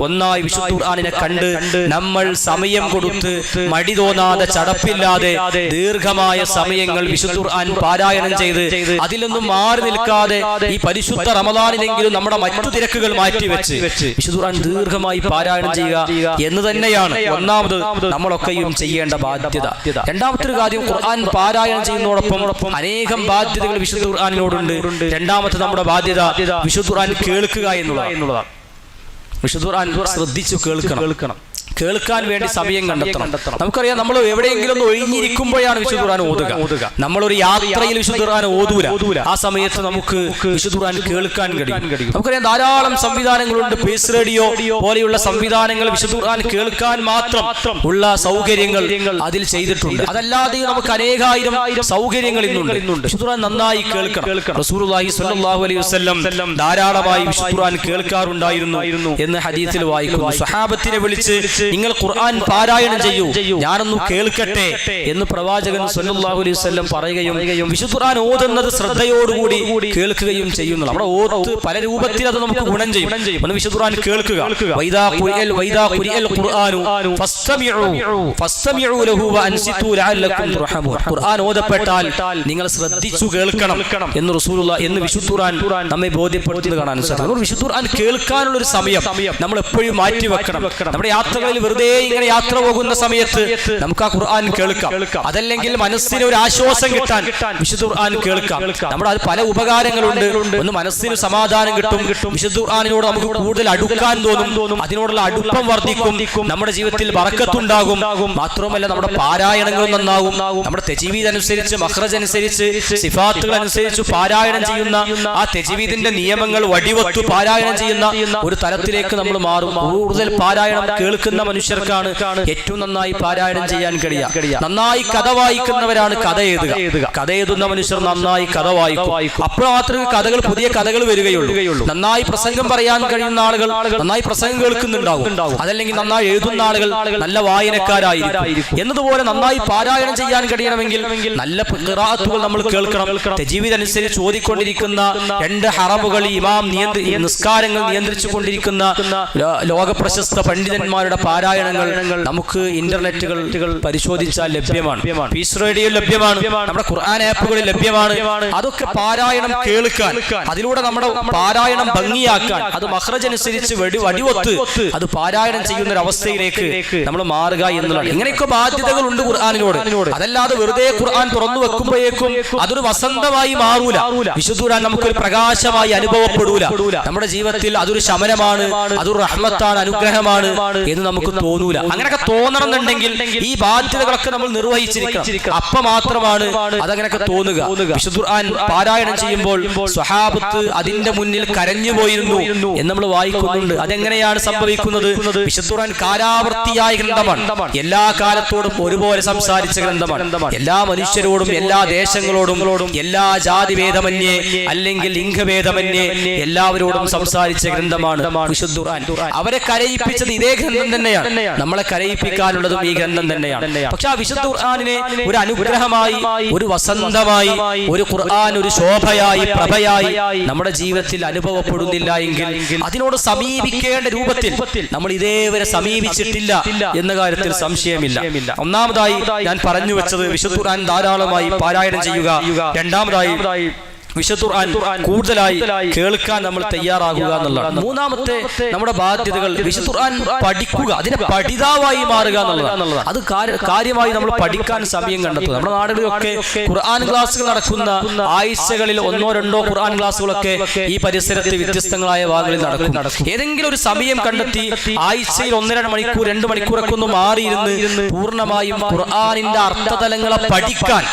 ഒന്നായി വിശുദ്ധ ഖുർആനിനെ കണ്ട് നമ്മൾ സമയം കൊടുത്ത് മടി തോന്നാതെ ചടപ്പില്ലാതെ ദീർഘമായ സമയങ്ങൾ വിശുദ്ധ ഖുർആൻ പാരായണം ചെയ്ത് അതിൽ നിന്നും മാറി നിൽക്കാതെ ഈ പരിശുദ്ധ റമളാനിലെങ്കിലും നമ്മുടെ മറ്റു തിരക്കുകൾ മാറ്റിവെച്ച് വിശുദ്ധ ഖുർആൻ ദീർഘമായി പാരായണം ചെയ്യുക എന്ന് തന്നെയാണ് ഒന്നാമത് നമ്മളൊക്കെയും ചെയ്യേണ്ട ബാധ്യത. രണ്ടാമത്തെ ഒരു കാര്യം, ഖുർആൻ പാരായണം ചെയ്യുന്നതോടൊപ്പം അനേകം ബാധ്യതകൾ വിശുദ്ധ ഖുർആനിനോടുണ്ട്. രണ്ടാമത്തെ നമ്മുടെ ബാധ്യത വിശുദ്ധ ഖുർആൻ കേൾക്കുക എന്നുള്ളതാണ്. വിശുദ്ധ ഖുർആൻ ശ്രദ്ധിച്ചു കേൾക്കണം. കേൾക്കാൻ വേണ്ടി സമയം കണ്ടെത്തണം. നമുക്കറിയാം, നമ്മൾ എവിടെയെങ്കിലും ഒന്ന് ഒഴിഞ്ഞിരിക്കുമ്പോഴാണ് വിശുദ്ധ ഖുർആൻ ഓതുക. നമ്മളൊരു യാത്രയിൽ വിശുദ്ധ ഖുർആൻ ഓതൂല. ആ സമയത്ത് നമുക്ക് വിശുദ്ധ ഖുർആൻ കേൾക്കാൻ കഴിയും. നമുക്കറിയാം, ധാരാളം സംവിധാനങ്ങളുണ്ട്. പീസ് റേഡിയോ പോലെയുള്ള സംവിധാനങ്ങൾ വിശുദ്ധ ഖുർആൻ കേൾക്കാൻ മാത്രം ഉള്ള സൗകര്യങ്ങൾ അതിൽ ചെയ്തിട്ടുണ്ട്. അതല്ലാതെ നമുക്ക് അനേകായിരം സൗകര്യങ്ങൾ ഇന്നുണ്ട്. വിശുദ്ധ ഖുർആൻ നന്നായി കേൾക്കണം. റസൂലുള്ളാഹി സ്വല്ലല്ലാഹു അലൈഹി വസല്ലം ധാരാളമായി വിശുദ്ധ ഖുർആൻ കേൾക്കാറുണ്ടായിരുന്നു എന്ന് ഹദീസിൽ വായിക്കുന്നു. സ്വഹാബത്തിനെ വിളിച്ച് നിങ്ങൾ ഖുർആൻ പാരായണം ചെയ്യൂ, ഞാനൊന്ന് കേൾക്കട്ടെ എന്ന് പ്രവാചകൻ സ്വല്ലല്ലാഹു അലൈഹി വസല്ലം പറയുകയും വിശുദ്ധ ഖുർആൻ ഓതുന്നത് ശ്രദ്ധയോടുകൂടി കേൾക്കുകയും ചെയ്യുന്നു. നമ്മുടെ ഓത്ത് പല രൂപത്തിൽ അത് നമുക്ക് ഗുണം ചെയ്യും. ഒന്ന് വിശുദ്ധ ഖുർആൻ കേൾക്കുക. വൈദാ ഖുരിഅൽ ഖുർആനു ഫസ്തമിഉ ലഹു വഅൻസിതു ലഅല്ലകും തുർഹമൂൻ. ഖുർആൻ ഓതപ്പെട്ടാൽ നിങ്ങൾ ശ്രദ്ധിച്ചു കേൾക്കണം എന്ന് റസൂലുള്ളാഹി എന്ന് വിശുദ്ധ ഖുർആൻ നമ്മെ ബോധ്യപ്പെടുത്തുന്നത് കാണാൻ സാധിക്കും. വിശുദ്ധ ഖുർആൻ കേൾക്കാനുള്ള ഒരു സമയം നമ്മൾ എപ്പോഴും മാറ്റി വെക്കണം. നമ്മുടെ യാത്രകളിൽ വെറുതെ ഇങ്ങനെ യാത്ര പോകുന്ന സമയത്ത് നമുക്ക് ആ ഖുർആൻ കേൾക്കാം. അതല്ലെങ്കിൽ മനസ്സിന് ഒരു ആശ്വാസം കിട്ടാൻ വിശുദ്ധ ഖുർആൻ കേൾക്കാം. നമ്മുടെ അത് പല ഉപകാരങ്ങളുണ്ട്. ഒന്ന് മനസ്സിന് സമാധാനം കിട്ടും. വിശുദ്ധ ഖുർആനിനോട് നമുക്ക് കൂടുതൽ അടുക്കാൻ തോന്നും. അതിനോടുള്ള അടുപ്പം വർദ്ധിക്കും. നമ്മുടെ ജീവിതത്തിൽ ബറക്കത്തുണ്ടാകും. മാത്രമല്ല നമ്മുടെ പാരായണങ്ങൾ നന്നാകും. നമ്മുടെ തജ്വീദ് അനുസരിച്ച്, മഖ്റജ് അനുസരിച്ച്, സിഫാത്തുകൾ അനുസരിച്ച് പാരായണം ചെയ്യുന്ന ആ തജ്വീദിന്റെ നിയമങ്ങൾ വടിവത്തു പാരായണം ചെയ്യുന്ന ഒരു തലത്തിലേക്ക് നമ്മൾ മാറും. കൂടുതൽ പാരായണം കേൾക്കുന്ന മനുഷ്യർക്കാണ് ഏറ്റവും നന്നായി പാരായണം ചെയ്യാൻ കഴിയുക. നന്നായി കഥ വായിക്കുന്നവരാണ് കഥ എഴുതുന്ന മനുഷ്യർ നന്നായി കഥ വായിക്കും. അപ്പോൾ മാത്രമേ കഥകൾ, പുതിയ കഥകൾ വരികയുള്ളൂ. നന്നായി പ്രസംഗം പറയാൻ കഴിയുന്ന ആളുകൾ നന്നായി പ്രസംഗം കേൾക്കുന്നുണ്ടാവും. അതല്ലെങ്കിൽ നന്നായി എഴുതുന്ന ആളുകൾ നല്ല വായനക്കാരായിരിക്കും. എന്നതുപോലെ നന്നായി പാരായണം ചെയ്യാൻ കഴിയണമെങ്കിൽ നല്ല ഖിറാഅത്തുകൾ നമ്മൾ കേൾക്കണം. തജ്വീദ് അനുസരിച്ച് ഓതിക്കൊണ്ടിരിക്കുന്ന 2 ഹറമുകൾ ഇമാം നിസ്കാരങ്ങൾ നിയന്ത്രിച്ചു കൊണ്ടിരിക്കുന്ന ലോക പ്രശസ്ത പണ്ഡിതന്മാരുടെ പാരായണങ്ങൾ നമുക്ക് ഇന്റർനെറ്റുകൾ പരിശോധിച്ചാൽ ലഭ്യമാണ്. പീസ് റേഡിയോ ലഭ്യമാണ്. നമ്മുടെ ഖുർആൻ ആപ്പുകളിൽ ലഭ്യമാണ്. അതൊക്കെ പാരായണം കേൾക്കാൻ, അതിലൂടെ നമ്മുടെ പാരായണം ഭംഗിയാക്കാൻ, അത് മഖ്റജ് അനുസരിച്ച് വടിവൊത്ത് അത് പാരായണം ചെയ്യുന്ന ഒരു അവസ്ഥയിലേക്ക് നമ്മൾ മാറുക എന്നുള്ളതാണ്. ഇങ്ങനെയൊക്കെ ബാധ്യതകളുണ്ട് ഖുർആനിനോട്. അതല്ലാതെ വെറുതെ ഖുർആൻ തുറന്നു വെക്കുമ്പോഴേക്കും അതൊരു വസന്തമായി മാറൂല. വിശുദ്ധ ഖുർആൻ നമുക്കൊരു പ്രകാശമായി അനുഭവപ്പെടൂല. നമ്മുടെ ജീവിതത്തിൽ അതൊരു ശമനമാണ്, അതൊരു റഹ്മത്താണ്, അനുഗ്രഹമാണ് എന്ന് നമുക്ക് തോന്നൂല. അങ്ങനെയൊക്കെ തോന്നണമെന്നുണ്ടെങ്കിൽ ഈ ബാധ്യതകളൊക്കെ നമ്മൾ നിർവഹിച്ചിരിക്കണം. അപ്പൊ മാത്രമാണ് അതങ്ങനെയൊക്കെ തോന്നുക. വിശുദ്ധ ഖുർആൻ പാരായണം ചെയ്യുമ്പോൾ സ്വഹാബത്ത് അതിന്റെ മുന്നിൽ കരഞ്ഞു പോയിരുന്നു എന്ന് നമ്മൾ വായിക്കുന്നുണ്ട്. അതെങ്ങനെയാണ് സംഭവിക്കുന്നത്? വിശുദ്ധ ഖുർആൻ കാലാവർത്തിയായ ഗ്രന്ഥമാണ്. എല്ലാ കാലത്തോടും ഒരുപോലെ സംസാരിച്ച ഗ്രന്ഥമാണ്. എല്ലാ മനുഷ്യരോടും, എല്ലാ ദേശങ്ങളോടും, എല്ലാ ജാതിഭേദമന്യേ അല്ലെങ്കിൽ ലിംഗഭേദമന്യേ എല്ലാവരോടും സംസാരിച്ച ഗ്രന്ഥമാണ് വിശുദ്ധ ഖുർആൻ. അവരെ കരയിപ്പിച്ചത് ഇതേ ഗ്രന്ഥം തന്നെയാണ്. നമ്മളെ കരയിപ്പിക്കാനുള്ളതും ഈ ഗ്രന്ഥം തന്നെയാണ്. പക്ഷെ ആ വിശുദ്ധ ഖുർആനിനെ ഒരു അനുഗ്രഹമായി, ഒരു വസന്തമായി, ഒരു ഖുർആൻ ഒരു ശോഭയായി, പ്രഭയായി നമ്മുടെ ജീവിതത്തിൽ അനുഭവപ്പെടുന്നില്ല എങ്കിൽ അതിനോട് സമീപിക്കേണ്ട രൂപത്തിൽ നമ്മൾ ഇതേവരെ സമീപിച്ചിട്ടില്ല എന്ന കാര്യത്തിൽ സംശയമില്ല. ഒന്നാമതായി ഞാൻ പറഞ്ഞു വെച്ചത് വിശുദ്ധ ഖുർആൻ ധാരാളമായി പാരായണം ചെയ്യുക. രണ്ടാമതായി വിശുദ്ധ ഖുർആൻ കൂടുതലായി കേൾക്കാൻ നമ്മൾ തയ്യാറാകുക എന്നുള്ളതാണ്. മൂന്നാമത്തെ നമ്മുടെ ബാധ്യതകൾ വിശുദ്ധ ഖുർആൻ പഠിക്കുക, അതിന്റെ പഠിതാവായി മാറുക എന്നുള്ളതാണ്. അത് കാര്യമായി നമ്മൾ പഠിക്കാൻ സമയം കണ്ടെത്തുക. നമ്മുടെ നാടുകളിലൊക്കെ ഖുർആൻ ക്ലാസുകൾ നടക്കുന്ന ആഴ്ചകളിൽ 1-2 ഖുർആൻ ക്ലാസുകളൊക്കെ ഈ പരിസരത്ത് വ്യത്യസ്തങ്ങളായ ഭാഗങ്ങളിൽ നടക്കും. ഏതെങ്കിലും ഒരു സമയം കണ്ടെത്തി ആഴ്ചയിൽ 1-2 മണിക്കൂർ 2 മണിക്കൂറൊക്കെ ഒന്ന് മാറിയിരുന്ന് പൂർണ്ണമായും ഖുർആനിന്റെ അർത്ഥതലങ്ങളെ പഠിക്കാൻ,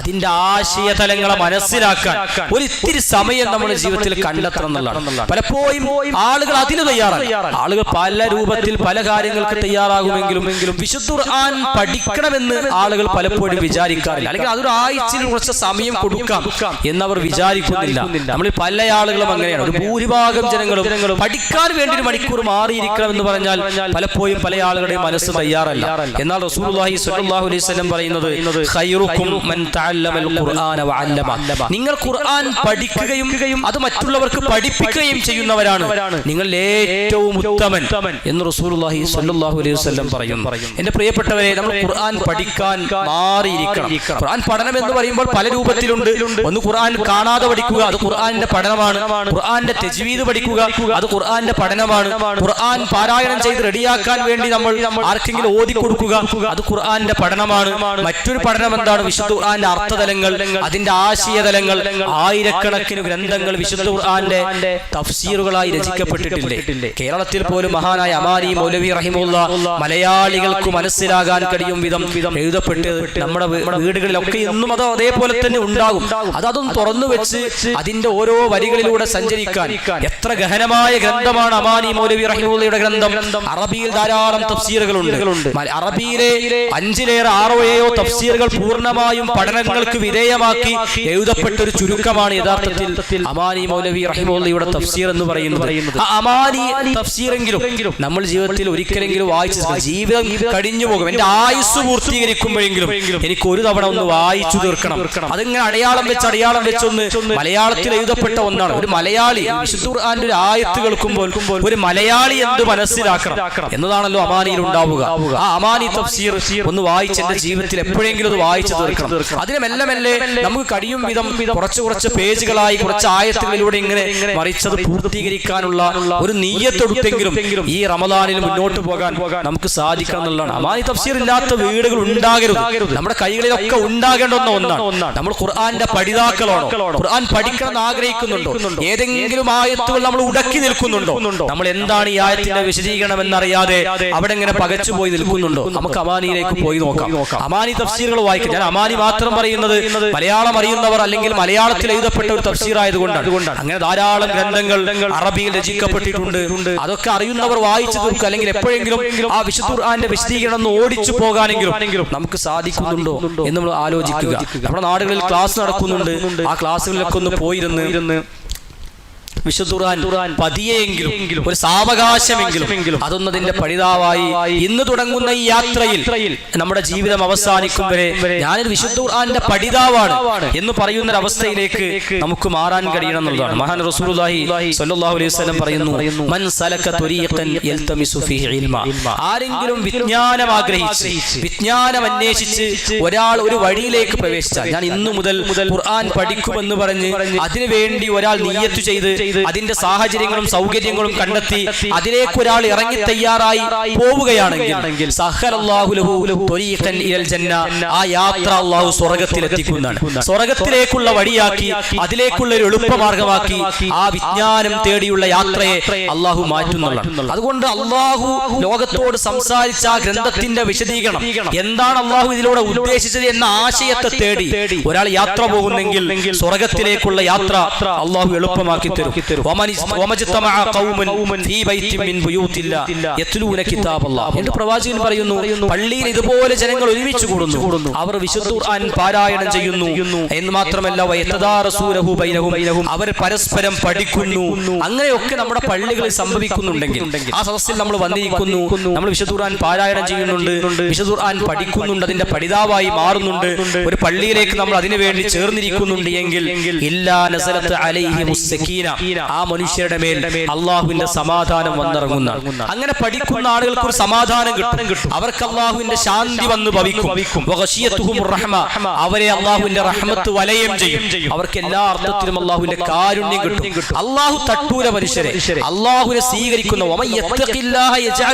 അതിന്റെ ആശയതലങ്ങളെ മനസ്സിലാക്കാൻ ഒരു ഇത്തിരി സമയം നമ്മുടെ ജീവിതത്തിൽ കണ്ടെത്തണം എന്നുള്ളതാണ്. പലപ്പോഴും ആളുകൾ അതിന് തയ്യാറാണ്. ആളുകൾ പല രൂപത്തിൽ പല കാര്യങ്ങൾക്ക് തയ്യാറാകുമെങ്കിലും വിശുദ്ധ ഖുർആൻ പഠിക്കണമെന്ന് ആളുകൾ പലപ്പോഴും വിചാരിക്കാറില്ല. അല്ലെങ്കിൽ അതൊരു ആഴ്ചയിൽ കുറച്ച് സമയം കൊടുക്കാം എന്നവർ വിചാരിക്കുന്നില്ല. നമ്മളിൽ പല ആളുകളും അങ്ങനെയാണ്. ഒരു ഭൂരിഭാഗം ജനങ്ങളും പഠിക്കാൻ വേണ്ടി 1 മണിക്കൂർ മാറിയിരിക്കണം എന്ന് പറഞ്ഞാൽ പലപ്പോഴും പല ആളുകളുടെയും മനസ്സ് തയ്യാറല്ല. എന്നാൽ റസൂലുള്ളാഹി സ്വല്ലല്ലാഹു അലൈഹി വസല്ലം പറയുന്നത് ഖൈറുക്കും മൻ തഅല്ലമൽ ഖുർആന വഅല്ലമ. നിങ്ങൾ ഖുർആൻ പഠിക്കുകയും അത് മറ്റുള്ളവർക്ക് പഠിപ്പിക്കുകയും ചെയ്യുന്നവരാണ് നിങ്ങൾ ഏറ്റവും ഉത്തമൻ എന്ന് റസൂലുള്ളാഹി സ്വല്ലല്ലാഹു അലൈഹി വസല്ലം പറയുന്നു. എന്റെ പ്രിയപ്പെട്ടവരെ, നമ്മൾ ഖുർആൻ പഠിക്കാൻ മാറിയിരിക്കണം. ഖുർആൻ പഠനം എന്ന് പറയുമ്പോൾ പല രൂപത്തിലുണ്ട്. ഒന്ന് ഖുർആൻ കാണാതെ പഠിക്കുക, അത് ഖുർആന്റെ പഠനമാണ്. ഖുർആന്റെ തജ്വീദ് പഠിക്കുക, അത് ഖുർആന്റെ പഠനമാണ്. ഖുർആൻ പാരായണം ചെയ്ത് റെഡിയാക്കാൻ വേണ്ടി നമ്മൾ ആർക്കെങ്കിലും ഓതി കൊടുക്കുക, അത് ഖുർആന്റെ പഠനമാണ്. മറ്റൊരു പഠനം എന്താണ്? വിശുദ്ധ ഖുർആന്റെ അർത്ഥതലങ്ങൾ, അതിന്റെ ആശയതലങ്ങൾ, ആയിരക്കണക്കിന് ഗ്രന്ഥങ്ങൾ വിശുദ്ധ ഖുർആന്റെ തഫ്സീറുകളായി രചിക്കപ്പെട്ടിട്ടില്ലേ? കേരളത്തിൽ പോലും മഹാനായ അമാനി മൗലവി റഹിമുള്ള മലയാളികൾക്ക് മനസ്സിലാകാൻ കഴിയും വിധം എഴുതപ്പെട്ട് നമ്മുടെ വീടുകളിലൊക്കെ ഇന്നും അത് അതേപോലെ തന്നെ ഉണ്ടാകും. അതൊന്നും തുറന്നു വെച്ച് അതിന്റെ ഓരോ വരികളിലൂടെ സഞ്ചരിക്കാൻ എത്ര ഗഹനമായ ഗ്രന്ഥമാണ് അമാനി മൗലവി റഹിമുള്ളയുടെ ഗ്രന്ഥം. അറബിയിൽ ധാരാളം തഫ്സീറുകളുണ്ട്. അറബിയിലെ 5-6 തഫ്സീറുകൾ പൂർണ്ണമായും പഠനങ്ങൾക്ക് വിധേയമാക്കി എഴുതപ്പെട്ട ഒരു ചുരുക്കമാണ് യഥാർത്ഥത്തിൽ അമാനി മൗലവി റഹിമുള്ളയുടെ തഫ്സീർ എന്ന് പറയുന്നത്. ആ അമാനി തഫ്സീറെങ്കിലും നമ്മൾ ജീവിതത്തിൽ ഒരിക്കലെങ്കിലും വായിച്ചു, ജീവിതം കഴിഞ്ഞു പോകും, എന്റെ ആയുസ് പൂർത്തീകരിക്കുമ്പോഴെങ്കിലും എനിക്ക് ഒരു തവണ ഒന്ന് വായിച്ചു തീർക്കണം. അതിങ്ങനെ അടയാളം വെച്ചൊന്ന് മലയാളത്തിൽ എഴുതപ്പെട്ട ഒന്നാണ്. ഒരു മലയാളി വിശുദ്ധ ഖുർആന്റെ ഒരു ആയത്ത് കേൾക്കുമ്പോൾ ഒരു മലയാളി എന്ത് മനസ്സിലാക്കണം എന്നതാണല്ലോ അമാനിയിൽ ഉണ്ടാവുക. ആ അമാനി തഫ്സീർ ഒന്ന് വായിച്ച് എന്റെ ജീവിതത്തിൽ എപ്പോഴെങ്കിലും അത് വായിച്ചു തീർക്കണം. അതിനെ മെല്ലെ മെല്ലെ നമുക്ക് കഴിയും വിധം കുറച്ച് പേജുകളായി കുറച്ച് ആയത്തുകളിലൂടെ ഇങ്ങനെ മറിച്ചത് പൂർത്തീകരിക്കാനുള്ള ഒരു നിയ്യത്തെടുത്തെങ്കിലും ഈ റമദാനിൽ മുന്നോട്ട് പോകാൻ നമുക്ക് സാധിക്കണം എന്നുള്ളതാണ്. അമാനി തഫ്സീർ ഇല്ലാത്ത വീടുകൾ ഉണ്ടാകരുത്. നമ്മുടെ കൈകളിലൊക്കെ ഉണ്ടാകേണ്ടുന്ന ഒന്നാണ്. നമ്മൾ ഖുർആന്റെ പഠിതാക്കളാണോ? ഖുർആൻ പഠിക്കണം എന്ന് ആഗ്രഹിക്കുന്നുണ്ടോ? ഏതെങ്കിലും ആയത്തുകൾ നമ്മൾ ഉടക്കി നിൽക്കുന്നുണ്ടോ? നമ്മൾ എന്താണ് ഈ ആയത്തിന്റെ വിശദീകരണം എന്നറിയാതെ അവിടെ ഇങ്ങനെ പകച്ചുപോയി നിൽക്കുന്നുണ്ടോ? നമുക്ക് അമാനിയിലേക്ക് പോയി നോക്കാം. അമാനി തഫ്സീറുകൾ വായിക്കാം. ഞാൻ അമാനി മാത്രം പറയുന്നത് മലയാളം അറിയുന്നവർ അല്ലെങ്കിൽ മലയാളത്തിൽ എഴുതപ്പെട്ട ഒരു തഫ്സീർ ആയതുകൊണ്ടാണ്. അങ്ങനെ ധാരാളം ഗ്രന്ഥങ്ങൾ അറബിയിൽ രചിക്കപ്പെട്ടിട്ടുണ്ട്. അതൊക്കെ അറിയുന്നവർ വായിച്ചു തീർക്കുക. അല്ലെങ്കിൽ എപ്പോഴെങ്കിലും ആ വിശുദ്ധ ഖുർആന്റെ വിശദീകരണം ഒന്ന് ഓടിച്ചു പോകാനെങ്കിലും നമുക്ക് സാധിക്കുന്നുണ്ടോ എന്ന് നമ്മൾ ആലോചിക്കുക. നമ്മുടെ നാടുകളിൽ ക്ലാസ് നടക്കുന്നുണ്ട്. ആ ക്ലാസ്സുകളിലൊക്കെ ഒന്ന് പോയിരുന്ന് വിശുദ്ധ ഖുർആൻ പതിയെങ്കിലും ഒരു സാവകാശമെങ്കിലും അതൊന്നതിന്റെ പഠിതാവായി ഇന്ന് തുടങ്ങുന്ന ഈ യാത്രയിൽ നമ്മുടെ ജീവിതം അവസാനിക്കും വരെ ഞാനൊരു വിശുദ്ധ ഖുർആന്റെ പഠിതാവാണ് എന്ന് പറയുന്ന ഒരു അവസ്ഥയിലേക്ക് നമുക്ക് മാറാൻ കഴിയണം എന്നുള്ളതാണ്. മഹാൻ റസൂലുള്ളാഹി സ്വല്ലല്ലാഹു അലൈഹി വസല്ലം പറയുന്നു, മൻ സലക ത്വരീഖൻ യൽതമിസു ഫീഹി ഇൽമ. ആരെങ്കിലും വിജ്ഞാനം ആഗ്രഹിച്ച് വിജ്ഞാനം അന്വേഷിച്ച് ഒരാൾ ഒരു വഴിയിലേക്ക് പ്രവേശിച്ചാൽ, ഞാൻ ഇന്നു മുതൽ ഖുർആൻ പഠിക്കുമെന്ന് പറഞ്ഞ് അതിനുവേണ്ടി ഒരാൾ നിയ്യത്ത് ചെയ്ത് അതിന്റെ സാഹചര്യങ്ങളും സൗകര്യങ്ങളും കണ്ടെത്തി അതിലേക്ക് ഒരാൾ ഇറങ്ങി തയ്യാറായി പോവുകയാണെങ്കിൽ സഹലല്ലാഹു ലഹു ത്വരീഖൻ ഇലൽ ജന്ന, ആ യാത്ര അല്ലാഹു സ്വർഗ്ഗത്തിലെത്തിക്കുന്നതാണ്. സ്വർഗ്ഗത്തിലേക്കുള്ള വഴിയാക്കി അതിലേക്കുള്ള ഒരു എളുപ്പമാർഗമാക്കി ആ വിജ്ഞാനം തേടിയുള്ള യാത്രയെ അല്ലാഹു മാറ്റുന്നതാണ്. അതുകൊണ്ട് അല്ലാഹു ലോകത്തോട് സംസാരിച്ച ആ ഗ്രന്ഥത്തിന്റെ വിശദീകരണം എന്താണ്, അല്ലാഹു ഇതിലൂടെ ഉദ്ദേശിച്ചത് എന്ന ആശയത്തെ തേടി ഒരാൾ യാത്ര പോകുന്നെങ്കിൽ സ്വർഗ്ഗത്തിലേക്കുള്ള യാത്ര അല്ലാഹു എളുപ്പമാക്കി തരും. എന്ന് പ്രവാചകൻ പറയുന്നു, പള്ളിയിൽ ഇതുപോലെ ജനങ്ങൾ ഒരുമിച്ച് കൂടുന്നു, അവർ വിശുദ്ധ ഖുർആൻ പാരായണം ചെയ്യുന്നു എന്ന് മാത്രമല്ല അവർ പരസ്പരം പഠിക്കുന്നു. അങ്ങനെയൊക്കെ നമ്മുടെ പള്ളികളിൽ സംഭവിക്കുന്നുണ്ടെങ്കിൽ ആ സദസ്സിൽ നമ്മൾ വന്നിരിക്കുന്നു, നമ്മൾ വിശുദ്ധ ഖുർആൻ പാരായണം ചെയ്യുന്നുണ്ട്, വിശുദ്ധ ഖുർആൻ പഠിക്കുന്നുണ്ട്, അതിന്റെ പഠിതാവായി മാറുന്നുണ്ട്, ഒരു പള്ളിയിലേക്ക് നമ്മൾ അതിനു വേണ്ടി ചേർന്നിരിക്കുന്നുണ്ട് എങ്കിൽ ഇല്ലാ നസലത്ത് അലൈഹിമുസ് സകീന, ആ മനുഷ്യരുടെ മേൽ അള്ളാഹുവിന്റെ സമാധാനം വന്നിറങ്ങുന്ന. അങ്ങനെ പഠിക്കുന്ന ആളുകൾക്ക് ഒരു സമാധാനം കിട്ടും, അവർക്ക് അള്ളാഹുവിന്റെ ശാന്തി വന്ന് ഭവിക്കും. അവരെ അള്ളാഹുവിന്റെ റഹ്മത്ത് വലയം ചെയ്യും, അവർക്ക് എല്ലാ അർത്ഥത്തിലും അള്ളാഹുവിന്റെ കാരുണ്യം കിട്ടും. അള്ളാഹു തട്ടൂല മനുഷ്യരെ, അള്ളാഹുവിനെ സ്വീകരിക്കുന്ന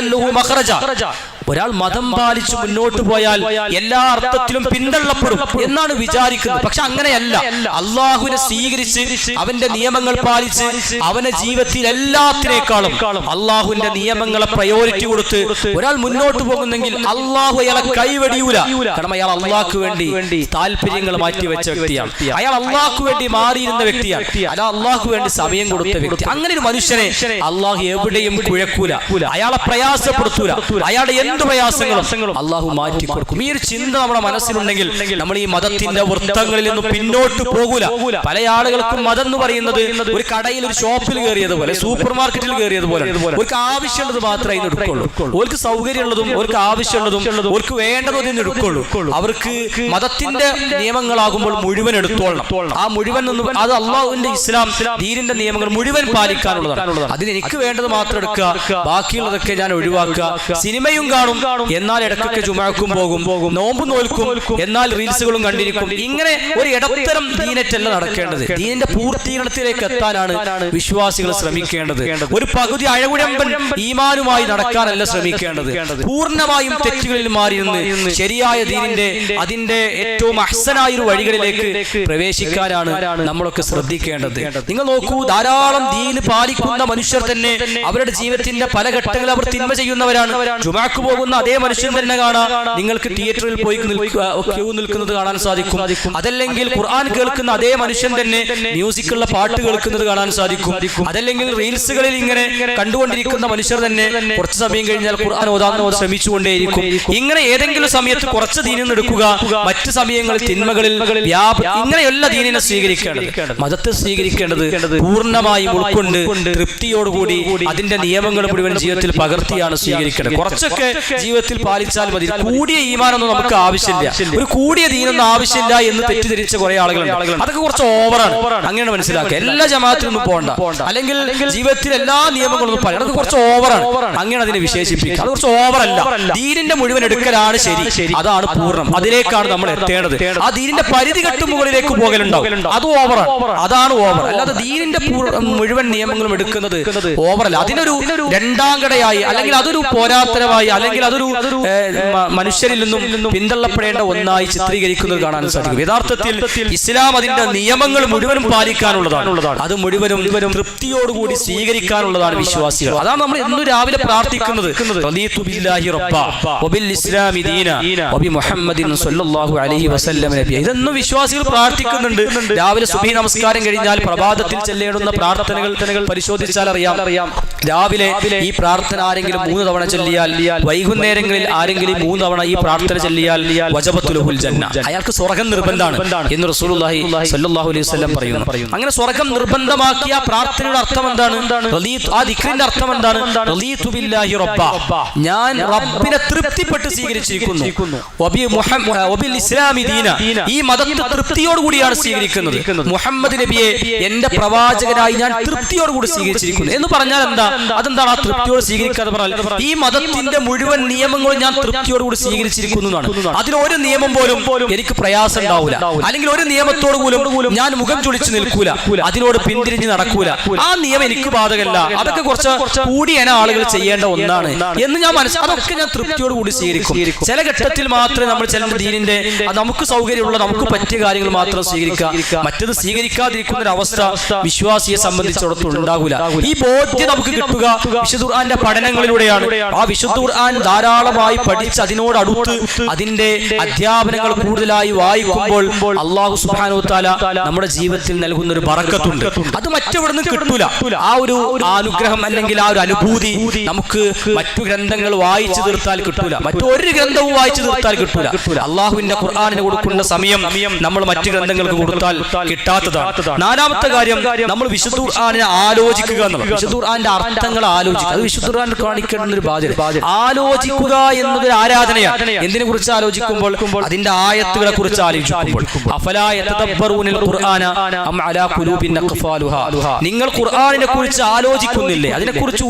ഒരാൾ മതം പാലിച്ചു മുന്നോട്ട് പോയാൽ എല്ലാ അർത്ഥത്തിലും പിന്തള്ളപ്പെടും എന്നാണ് വിചാരിക്കുന്നത്. പക്ഷെ അങ്ങനെയല്ല. അള്ളാഹുവിനെ സ്വീകരിച്ച് അവന്റെ നിയമങ്ങൾ പാലിച്ച് അവന്റെ ജീവിതത്തിൽ എല്ലാത്തിനേക്കാളും അള്ളാഹുവിന്റെ നിയമങ്ങളെ പ്രയോറിറ്റി കൊടുത്ത് ഒരാൾ മുന്നോട്ട് പോകുന്നെങ്കിൽ അള്ളാഹു അയാളെ കൈവെടിയൂല. കാരണം അയാൾ അള്ളാഹ്ക്ക് വേണ്ടി താല്പര്യങ്ങൾ മാറ്റിവെച്ച വ്യക്തിയാണ്, അയാൾ അള്ളാഹ്ക്ക് വേണ്ടി മാറിയിരുന്ന വ്യക്തിയാണ്, അയാൾ അള്ളാഹ്ക്ക് വേണ്ടി സമയം കൊടുത്ത വ്യക്തി. അങ്ങനെ ഒരു മനുഷ്യനെ അള്ളാഹു എവിടെയും കുഴക്കൂല, അയാളെ പ്രയാസപ്പെടുത്തൂല, അയാളുടെ എന്ത് പ്രയാസങ്ങളും അള്ളാഹു മാറ്റി കൊടുക്കും. ഈ ഒരു ചിന്ത നമ്മുടെ മനസ്സിലുണ്ടെങ്കിൽ നമ്മൾ ഈ മതത്തിന്റെ വൃത്തങ്ങളിൽ നിന്നും പിന്നോട്ട് പോകൂല. പല ആളുകൾക്കും മതം എന്ന് പറയുന്നത് ഒരു കടയിൽ ഒരു ഷോപ്പിൽ കയറിയതുപോലെ, സൂപ്പർ മാർക്കറ്റിൽ കയറിയതുപോലെ അവർക്ക് ആവശ്യമുള്ളത് മാത്രമേ ഇന്ന് എടുക്കുള്ളൂ. അവർക്ക് സൗകര്യമുള്ളതും അവർക്ക് ആവശ്യമുള്ളതും അവർക്ക് വേണ്ടതും ഇതിന് എടുക്കുള്ളൂ. അവർക്ക് മതത്തിന്റെ നിയമങ്ങളാകുമ്പോൾ മുഴുവൻ എടുത്തോളണം. ആ മുഴുവൻ അത് അള്ളാഹുവിന്റെ ഇസ്ലാം ദീനിന്റെ നിയമങ്ങൾ മുഴുവൻ പാലിക്കാനുള്ളതാണ്. അതിന് എനിക്ക് വേണ്ടത് മാത്രം എടുക്കുക, ബാക്കിയുള്ളതൊക്കെ ഞാൻ ഒഴിവാക്കുക. സിനിമയും കാണും, എന്നാൽ ഇടയ്ക്കൊക്കെ ജുമാക്കും പോകും, നോമ്പ് നോൽക്കും, എന്നാൽ റീൽസുകളും കണ്ടിരിക്കും. ഇങ്ങനെ ഒരു ഇടത്തരം ദീനറ്റല്ല നടക്കേണ്ടത്. ദീനിന്റെ പൂർത്തീകരണത്തിലേക്ക് എത്താനാണ് വിശ്വാസികൾ ശ്രമിക്കേണ്ടത്. ഒരു പകുതി അഴകുഴമ്പൻ ഈമാനുമായി നടക്കാനല്ല ശ്രമിക്കേണ്ടത്. പൂർണ്ണമായും തെറ്റുകളിൽ മാറി നിന്ന് ശരിയായ ദീനിന്റെ അതിന്റെ ഏറ്റവും അഹ്സനായ ഒരു വഴികളിലേക്ക് പ്രവേശിക്കാനാണ് നമ്മളൊക്കെ ശ്രദ്ധിക്കേണ്ടത്. നിങ്ങൾ നോക്കൂ, ധാരാളം ദീന് പാലിക്കുന്ന മനുഷ്യർ തന്നെ അവരുടെ ജീവിതത്തിന്റെ പല ഘട്ടങ്ങളിൽ അവർ തിന്മ ചെയ്യുന്നവരാണ്. ജുമാക്ക് പോകുന്ന അതേ മനുഷ്യൻ തന്നെ കാണാം നിങ്ങൾക്ക് തിയേറ്ററിൽ പോയി ക്യൂ നിൽക്കുന്നത് കാണാൻ സാധിക്കും. അതല്ലെങ്കിൽ ഖുർആൻ കേൾക്കുന്ന അതേ മനുഷ്യൻ തന്നെ മ്യൂസിക്കുള്ള പാട്ട് കേൾക്കുന്നത് കാണാൻ സാധിക്കും. അതല്ലെങ്കിൽ റീൽസുകളിൽ ഇങ്ങനെ കണ്ടുകൊണ്ടിരിക്കുന്ന മനുഷ്യർ തന്നെ കുറച്ച് സമയം കഴിഞ്ഞാൽ ഖുർആൻ ഓതാൻ ശ്രമിച്ചുകൊണ്ടേയിരിക്കും. ഇങ്ങനെ ഏതെങ്കിലും സമയത്ത് കുറച്ച് ദീനിൽ നിന്ന് എടുക്കുക, മറ്റു സമയങ്ങളിൽ തിന്മകളിൽ ഇങ്ങനെയല്ല ദീനിനെ സ്വീകരിക്കേണ്ടത്. മതത്തെ സ്വീകരിക്കേണ്ടത് പൂർണ്ണമായും ഉൾക്കൊണ്ട് തൃപ്തിയോടുകൂടി അതിന്റെ നിയമങ്ങൾ മുഴുവൻ ജീവിതത്തിൽ പകർത്തിയാണ് സ്വീകരിക്കേണ്ടത്. കുറച്ചൊക്കെ ജീവിതത്തിൽ പാലിച്ചാൽ മതി. കൂടിയ ഈമാനൊന്നും നമുക്ക് ആവശ്യമില്ല, ഒരു കൂടിയ ദീനൊന്നും ആവശ്യമില്ല എന്ന് തെറ്റിദ്ധരിച്ച കുറെ ആളുകളുണ്ട്. അതൊക്കെ കുറച്ച് ഓവറാണ്. അങ്ങനെയാണ് മനസ്സിലാക്കുക. എല്ലാ ജമാഅത്തിനൊന്നും പോകണ്ട, അല്ലെങ്കിൽ ജീവിതത്തിൽ എല്ലാ നിയമങ്ങളൊന്നും പറയാം, അതൊക്കെ കുറച്ച് ഓവറാണ്. അങ്ങനെ അതിനെ വിശേഷിപ്പിക്കുക. അത് കുറച്ച് ഓവറല്ല. ദീനിന്റെ മുഴുവൻ എടുക്കലാണ് ശരി, അതാണ് പൂർണ്ണം. അതിലേക്കാണ് നമ്മൾ എത്തേണ്ടത്. ആ ദീനിന്റെ പരിധി കെട്ടു മുകളിലേക്ക് പോകലുണ്ടാവും, അത് ഓവറാണ്, അതാണ് ഓവർ. അല്ലാതെ ദീനിന്റെ മുഴുവൻ നിയമങ്ങളും എടുക്കുന്നത് ഓവറല്ല. അതിനൊരു രണ്ടാം കടയായി, അല്ലെങ്കിൽ അതൊരു പോരാത്തരമായി, അല്ലെങ്കിൽ അതൊരു മനുഷ്യരിൽ നിന്നും പിന്തള്ളപ്പെടേണ്ട ഒന്നായി ചിത്രീകരിക്കുന്നത് കാണാൻ സാധിക്കും. യഥാർത്ഥത്തിൽ ഇസ്ലാം അതിന്റെ നിയമങ്ങൾ മുഴുവനും പാലിക്കാനുള്ളതാണ്. അത് മുഴുവനും തൃപ്തിയോടുകൂടി സ്വീകരിക്കാനുള്ളതാണ് വിശ്വാസികൾ. അതാണ് നമ്മൾ എന്നും രാവിലെ പ്രാർത്ഥിക്കുന്നത്. ഇതൊന്നും വിശ്വാസികൾ പ്രാർത്ഥിക്കുന്നുണ്ട്. രാവിലെ സുബ്ഹി നമസ്കാരം കഴിഞ്ഞാൽ പ്രഭാതത്തിൽ ചെല്ലേണ്ടുന്ന പ്രാർത്ഥനകൾ പരിശോധിച്ചാൽ അറിയാം. രാവിലെ ഈ പ്രാർത്ഥന ആരെങ്കിലും 3 തവണ ചൊല്ലിയാൽ, വൈകുന്നേരങ്ങളിൽ ആരെങ്കിലും 3 തവണ ഈ പ്രാർത്ഥന ചൊല്ലിയാൽ വജബത്തു ലഹുൽ ജന്ന, അയാൾക്ക് സ്വർഗ്ഗം നിർബന്ധമാണ് എന്ന് റസൂലുള്ളാഹി സ്വല്ലല്ലാഹു അലൈഹി വസല്ലം പറയുന്നു. അങ്ങനെ സ്വർഗ്ഗം നിർബന്ധമാക്കിയ പ്രാർത്ഥനയുടെ അർത്ഥം എന്താണ്? ആ ദിക്റിന്റെ അർത്ഥം എന്താണ്? റളീതു ബില്ലാഹി റബ്ബ, ഞാൻ റബ്ബിനെ തൃപ്തിപ്പെട്ട് സ്വീകരിച്ചിരിക്കുന്നു. വബിൽ ഇസ്ലാമി ദീന, ഈ മതത്തെ തൃപ്തിയോടുകൂടിയാണ് സ്വീകരിക്കുന്നത്. മുഹമ്മദ് നബിയെ എന്റെ പ്രവാചകനായി ഞാൻ തൃപ്തിയോടുകൂടി സ്വീകരിച്ചിരിക്കുന്നു എന്ന് പറഞ്ഞാൽ എന്താ? അതെന്താണ് ആ തൃപ്തിയോട് സ്വീകരിക്കാതെ പറഞ്ഞാൽ? ഈ മതത്തിന്റെ മുഴുവൻ നിയമങ്ങളും ഞാൻ തൃപ്തിയോടുകൂടി സ്വീകരിച്ചിരിക്കുന്നു എന്നാണ്. അതിലൊരു നിയമം പോലും എനിക്ക് പ്രയാസം ഉണ്ടാവില്ല, അല്ലെങ്കിൽ ഒരു നിയമത്തോട് പോലും ഞാൻ മുഖം ചുളിച്ച് നിൽക്കൂല, അതിനോട് പിന്തിരിഞ്ഞ് നടക്കൂല. ആ നിയമം എനിക്ക് ബാധകല്ല, അതൊക്കെ കുറച്ച് കൂടി ആളുകൾ ചെയ്യേണ്ട ഒന്നാണ് എന്ന് ഞാൻ അതൊക്കെ ഞാൻ തൃപ്തിയോട് കൂടി സ്വീകരിക്കും. ചില ഘട്ടത്തിൽ മാത്രമേ നമ്മൾ ചില ദീനിന്റെ നമുക്ക് സൗകര്യമുള്ള നമുക്ക് പറ്റിയ കാര്യങ്ങൾ മാത്രം സ്വീകരിക്കുക, മറ്റത് സ്വീകരിക്കാതിരിക്കുന്ന ഒരു അവസ്ഥ വിശ്വാസിയെ സംബന്ധിച്ചിടത്തോളം ഉണ്ടാകില്ല. ഈ ബോധ്യം നമുക്ക് കിട്ടുക വിശുദ്ധ ഖുർആന്റെ പഠനങ്ങളിലൂടെയാണ്. ആ വിശുദ്ധ ഖുർആൻ ധാരാളമായി പഠിച്ച് അതിനോട് അടുത്ത് അതിന്റെ അധ്യാപനങ്ങൾ കൂടുതലായി വായിക്കുമ്പോൾ അല്ലാഹു സുബ്ഹാനഹു വ തആല നമ്മുടെ ജീവിതത്തിൽ നൽകുന്ന ഒരു ബറക്കത്തുണ്ട്. അത് മറ്റെവിടുന്നും കിട്ടൂല. ആ ഒരു അനുഗ്രഹം അല്ലെങ്കിൽ ആ ഒരു അനുഭൂതി നമുക്ക് മറ്റു ഗ്രന്ഥങ്ങൾ വായിച്ചു തീർത്താൽ കിട്ടൂല, മറ്റൊരു ഗ്രന്ഥവും വായിച്ചു തീർത്താൽ കിട്ടൂല. അള്ളാഹുവിന്റെ ഖുർആനിന് കൊടുക്കുന്ന സമയം നമ്മൾ മറ്റു ഗ്രന്ഥങ്ങൾക്ക് കൊടുത്താൽ കിട്ടാത്തതാണ്. നാലാമത്തെ കാര്യം, നമ്മൾ വിശുദ്ധ ഖുർആനിനെ ആലോചിക്കുക എന്നുള്ളത്. വിശുദ്ധ ഖുർആന്റെ അർത്ഥങ്ങൾ ആലോചിക്കുക, അത് വിശുദ്ധ ഖുർആൻ കാണിക്കേണ്ട ഒരു ബാധ്യത. ആലോചിക്കുക എന്നതൊരു ആരാധനയാണ്. എന്തിനെ കുറിച്ച് ആലോചിക്കുമ്പോൾ? അതിന്റെ ആയത്തുകളെ കുറിച്ച് ആലോചിക്കുമ്പോൾ. അഫലാ യതദബ്ബറൂനൽ ഖുർആന അം അലാ ഖുലൂബിൻ അഖ്ഫാലുഹാ, നിങ്ങൾ ഖുർആനിനെ കുറിച്ച് ആലോചിക്കുന്നില്ലേ? അതിനെക്കുറിച്ച്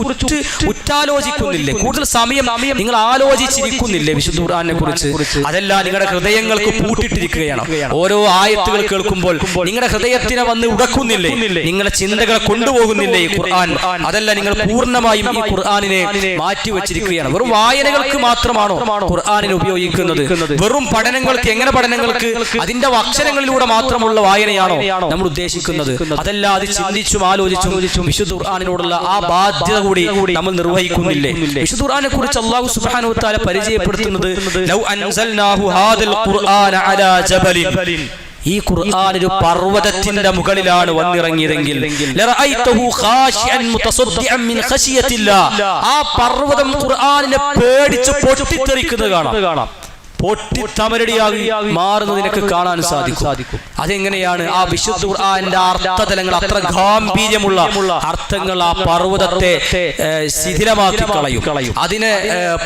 ഉറ്റാലോചിക്കുന്നില്ലേ? കൂടുതൽ സമയം നിങ്ങൾ ആലോചിച്ചിരിക്കുന്നില്ലേ വിശുദ്ധ ഖുർആനിനെ കുറിച്ച്? അതല്ല, നിങ്ങളുടെ ഹൃദയങ്ങൾക്ക് പൂട്ടിട്ടിരിക്കുകയാണ്. ഓരോ ആയത്തുകൾ കേൾക്കുമ്പോൾ നിങ്ങളുടെ ഹൃദയത്തിനെ വന്ന് ഉടക്കുന്നില്ലേ? നിങ്ങളുടെ ചിന്തകളെ കൊണ്ടുപോകുന്നില്ലേ ഈ ഖുർആൻ? അതല്ല, നിങ്ങൾ പൂർണ്ണമായും ഈ ഖുർആനിനെ മാറ്റി വെച്ചിരിക്കുകയാണ്. വെറും വായനകൾക്ക് മാത്രമാണോ ഖുർആനിനെ ഉപയോഗിക്കുന്നത്? വെറും പഠനങ്ങൾക്ക്, എങ്ങനെ പഠനങ്ങൾക്ക്? അതിന്റെ അക്ഷരങ്ങളിലൂടെ മാത്രമുള്ള വായനയാണോ നമ്മൾ ഉദ്ദേശിക്കുന്നത്? അതല്ല, അത് ചിന്തിച്ചും ആലോചിച്ചും വിശുദ്ധ ഖുർആനിനോടുള്ള ആ ബാധ്യത കൂടി നമ്മൾ നിർവഹിക്കുന്നില്ലേ? വിശുദ്ധ ഖുർആനെ കുറിച്ച് അല്ലാഹു സുബ്ഹാനഹു വ തആല പരിചയപ്പെടുത്തുന്നത് ലൗ അൻസൽനാഹു ഹാദൽ ഖുർആന അലാ ജബലിൻ, ഈ ഖുർആൻ ഒരു പർവ്വതത്തിന്റെ മുകളിലാണ് വന്നിറങ്ങിയതെങ്കിൽ ലറഅയ്തഹു ഖാശിഅൻ മുതസദ്ദിഅൻ മിൻ ഖശിയത്തില്ലാ, ആ പർവ്വതം ഖുർആനിനെ പേടിച്ച് പൊട്ടിത്തെറിക്കുന്നത് കാണാം. പൊട്ടിത്തമരടിയായി മാറുന്നത് നിനക്ക് കാണാൻ സാധിക്കും. അതെങ്ങനെയാണ്? ആ വിശുദ്ധ ഖുർആന്റെ അർത്ഥതലങ്ങൾ, അത്ര ഗാംഭീര്യമുള്ള അർത്ഥങ്ങൾ ആ പർവ്വതത്തെ ശിഥിലമാക്കി കളയും, അതിനെ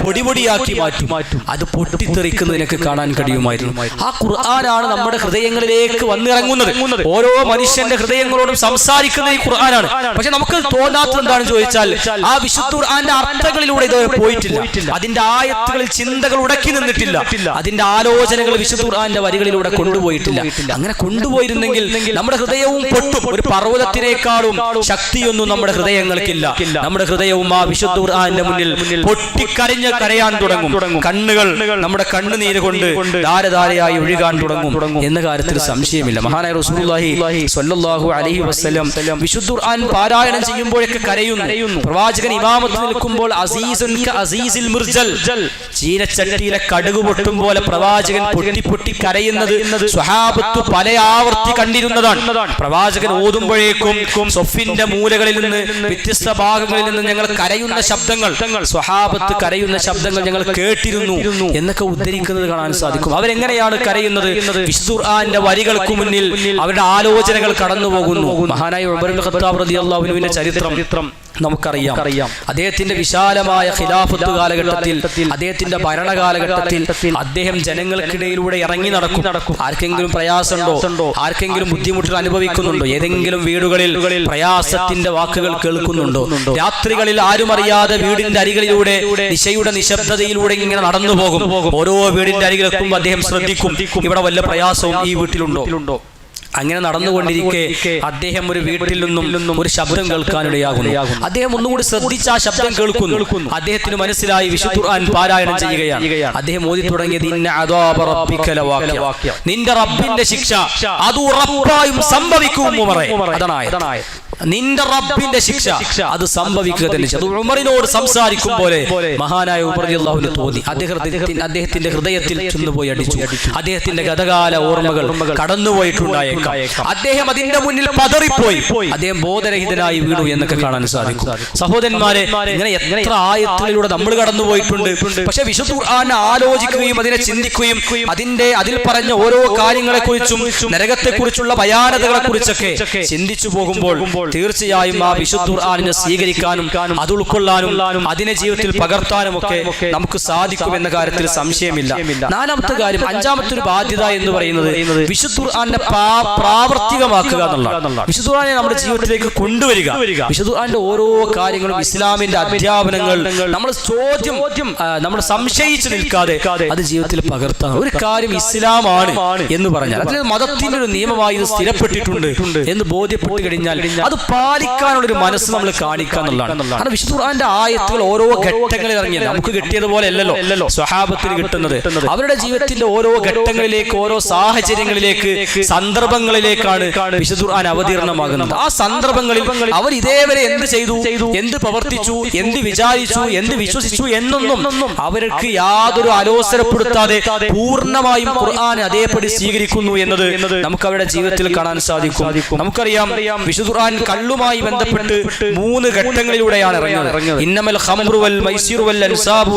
പൊടിപൊടിയാക്കി മാറ്റും. അത് പൊട്ടിത്തെറിക്കുന്നത് നിനക്ക് കാണാൻ കഴിയുമായിരുന്നു. ആ ഖുർആനാണ് നമ്മുടെ ഹൃദയങ്ങളിലേക്ക് വന്നിറങ്ങുന്നത്. ഓരോ മനുഷ്യന്റെ ഹൃദയങ്ങളോടും സംസാരിക്കുന്ന ഈ ഖുർആനാണ്. പക്ഷെ നമുക്ക് തോന്നാത്തത് എന്താണെന്ന് ചോദിച്ചാൽ, ആ വിശുദ്ധ ഖുർആന്റെ അർത്ഥങ്ങളിലൂടെ ഇത് പോയിട്ടില്ല. അതിന്റെ ആയത്തുകളിൽ ചിന്തകൾ ഉടക്കി നിന്നിട്ടില്ല. അതിന്റെ ആലോചനകൾ വിശുദ്ധ ഖുർആന്റെ വരികളിലൂടെ കൊണ്ടുപോയിട്ടില്ല. അങ്ങനെ കൊണ്ടുപോയിരുന്നെങ്കിൽ നമ്മുടെ ഹൃദയവും പൊട്ടും. ഒരു പർവ്വതത്തിനേക്കാളും ശക്തിയൊന്നും നമ്മുടെ ഹൃദയങ്ങൾക്കില്ല. നമ്മുടെ ഹൃദയവും ആ വിശുദ്ധ ഖുർആന്റെ മുന്നിൽ പൊട്ടിക്കരഞ്ഞ് കരയാൻ തുടങ്ങും. കണ്ണുകൾ നമ്മുടെ കണ്ണുനീര് കൊണ്ട് ധാരധാരയായി ഒഴുകാൻ തുടങ്ങും എന്ന കാര്യത്തിൽ സംശയമില്ല. മഹാനായ റസൂലുള്ളാഹി സ്വല്ലല്ലാഹു അലൈഹി വസല്ലം വിശുദ്ധ ഖുർആൻ പാരായണം ചെയ്യുമ്പോഴൊക്കെ കരയുന്നു. പ്രവാചകൻ ഇമാമത്ത് നിൽക്കുമ്പോൾ അസീസുൻ കഅസീസിൽ മുർജൽ, ചീനച്ചട്ടിയിലെ കടുക് പൊട്ടും പോലെ പ്രവാചകൻ പൊട്ടി പൊട്ടി കരയുന്നത് സ്വഹാബത്ത് പല ആവർത്തി കണ്ടിരുന്നതാണ്. പ്രവാചകൻ ഓതുമ്പോഴേക്കും സൊഫിന്റെ മൂലകളിൽ നിന്ന്, വ്യത്യസ്ത ഭാഗങ്ങളിൽ നിന്ന് ഞങ്ങൾ കരയുന്ന ശബ്ദങ്ങൾ, സ്വഹാബത്ത് കരയുന്ന ശബ്ദങ്ങൾ ഞങ്ങൾ കേട്ടിരുന്നു എന്നൊക്കെ ഉദ്ധരിക്കുന്നത് കാണാൻ സാധിക്കും. അവരെങ്ങനെയാണ് കരയുന്നത്? വിശുദ്ധ ഖുർആന്റെ വരികൾക്ക് മുന്നിൽ അവരുടെ ആലോചനകൾ കടന്നു പോകുന്നു. മഹാനായ ഉമർ ഇബ്നു ഖത്താബ് റളിയല്ലാഹു അൻഹുവിന്റെ ചരിത്രം നമുക്കറിയാം. അദ്ദേഹത്തിന്റെ വിശാലമായ ഖിലാഫത്ത് കാലഘട്ടത്തിൽ, അദ്ദേഹത്തിന്റെ ഭരണകാലഘട്ടത്തിൽ അദ്ദേഹം ജനങ്ങൾക്കിടയിലൂടെ ഇറങ്ങി നടക്കും. ആർക്കെങ്കിലും പ്രയാസമുണ്ടോ, ആർക്കെങ്കിലും ബുദ്ധിമുട്ടുകൾ അനുഭവിക്കുന്നുണ്ടോ, ഏതെങ്കിലും വീടുകളിൽ പ്രയാസത്തിന്റെ വാക്കുകൾ കേൾക്കുന്നുണ്ടോ, രാത്രികളിൽ ആരും അറിയാതെ വീടിന്റെ അരികളിലൂടെ നിശയുടെ നിശബ്ദതയിലൂടെ ഇങ്ങനെ നടന്നു പോകും. ഓരോ വീടിന്റെ അരികിലെത്തുമ്പോൾ അദ്ദേഹം ശ്രദ്ധിക്കും, ഇവിടെ വല്ല പ്രയാസവും ഈ വീട്ടിലുണ്ടോ. അങ്ങനെ നടന്നുകൊണ്ടിരിക്കെ അദ്ദേഹം ഒരു വീട്ടിൽ നിന്നും ഒരു ശബ്ദം കേൾക്കാനിടയാകുന്നു. അദ്ദേഹം ഒന്നുകൂടി ശ്രദ്ധിച്ച് ആ ശബ്ദം കേൾക്കുന്നു. അദ്ദേഹത്തിന് മനസ്സിലായി വിശുദ്ധ ഖുർആൻ പാരായണം ചെയ്യുകയാണ്. അദ്ദേഹം ഓതി തുടങ്ങിയത് ഇന്ന അദാബ റബ്ബിക ലവാഖിഅ, നിന്റെ റബ്ബിന്റെ ശിക്ഷ അത് ഉറപ്പായും സംഭവിക്കും. അതാണ് നിന്റെ റബ്ബിന്റെ ശിക്ഷ അത് സംഭവിക്കുക തന്നെ. അത് ഉമറിനോട് സംസാരിക്കും പോലെ മഹാനായ ഉമർ റളിയല്ലാഹു അൻഹു തോന്നി. അദ്ദേഹത്തിന്റെ ഹൃദയത്തിൽ ചെന്നുപോയി അടിച്ചു. അദ്ദേഹത്തിന്റെ ഗതകാല ഓർമ്മകൾ കടന്നുപോയിട്ടുണ്ടായേക്കാം. അദ്ദേഹം അതിന്റെ മുന്നിൽ പതറിപ്പോയി. അദ്ദേഹം ബോധരഹിതനായി വീണു എന്നൊക്കെ കാണാൻ സാധിക്കും. സഹോദരന്മാരെ, ഇങ്ങനെ എത്ര ആയത്തുകളിലൂടെ നമ്മൾ കടന്നുപോയിട്ടുണ്ട്. പക്ഷെ വിശുദ്ധ ഖുർആനെ ആലോചിക്കുകയും അതിനെ ചിന്തിക്കുകയും അതിൽ പറഞ്ഞ ഓരോ കാര്യങ്ങളെക്കുറിച്ചും നരകത്തെക്കുറിച്ചുള്ള ഭയാനതകളെ കുറിച്ചൊക്കെ ചിന്തിച്ചു പോകുമ്പോൾ തീർച്ചയായും ആ വിശുദ്ധ ഖുർആനിനെ സ്വീകരിക്കാനും അത് ഉൾക്കൊള്ളാനും അതിനെ ജീവിതത്തിൽ പകർത്താനും ഒക്കെ നമുക്ക് സാധിക്കുമെന്ന കാര്യത്തിൽ സംശയമില്ല. നാലാമത്തെ കാര്യം, അഞ്ചാമത്തെ ഒരു ബാധ്യത എന്ന് പറയുന്നത് വിശുദ്ധ ഖുർആനെ പ്രാവർത്തികമാക്കുക എന്നുള്ളതാണ്. വിശുദ്ധ ഖുർആനെ നമ്മുടെ ജീവിതത്തിലേക്ക് കൊണ്ടുവരിക. വിശുദ്ധ ഖുർആന്റെ ഓരോ കാര്യങ്ങളും, ഇസ്ലാമിന്റെ അധ്യാപനങ്ങൾ നമ്മൾ സംശയിച്ചു നിൽക്കാതെ അത് ജീവിതത്തിൽ പകർത്താൻ. ഒരു കാര്യം ഇസ്ലാമാണ് എന്ന് പറഞ്ഞാൽ അതിൽ മതത്തിന്റെ ഒരു നിയമമായി ഇത് സ്ഥിരപ്പെട്ടിട്ടുണ്ട് എന്ന് ബോധ്യപ്പെട്ടു കഴിഞ്ഞാൽ അത് പാലിക്കാനുള്ള ഒരു മനസ്സ് നമ്മൾ കാണിക്കുക എന്നുള്ളതാണ്. കാരണം വിശുദ്ധ ഖുർആന്റെ ആയത്തുകൾ ഓരോ ഘട്ടങ്ങളിൽ ഇറങ്ങിയത് നമുക്ക് കിട്ടിയതുപോലെ അല്ലല്ലോ സ്വഹാബത്തിന് കിട്ടുന്നത്. അവരുടെ ജീവിതത്തിന്റെ ഓരോ ഘട്ടങ്ങളിലേക്ക്, ഓരോ സാഹചര്യങ്ങളിലേക്ക്, സന്ദർഭങ്ങളിലേക്കാണ് വിശുദ്ധ ഖുർആൻ അവതീർണമാകുന്നത്. ആ സന്ദർഭങ്ങളിൽ അവർ ഇതേവരെ എന്ത് ചെയ്തു, എന്ത് പ്രവർത്തിച്ചു, എന്ത് വിചാരിച്ചു, എന്ത് വിശ്വസിച്ചു എന്നൊന്നും അവർക്ക് യാതൊരു അലോസരപ്പെടുത്താതെ പൂർണ്ണമായും ഖുർആൻ അതേപടി സ്വീകരിക്കുന്നു എന്നത് നമുക്ക് അവരുടെ ജീവിതത്തിൽ കാണാൻ സാധിക്കും. നമുക്കറിയാം വിശുദ്ധ ഖുർആൻ കള്ളുമായി ബന്ധപ്പെട്ട് 3 ഘട്ടങ്ങളിലൂടെയാണ് ഇറങ്ങിയത്. ഇന്നമൽ ഖംറു വൽ മൈസിറു വൽ അൻസാബു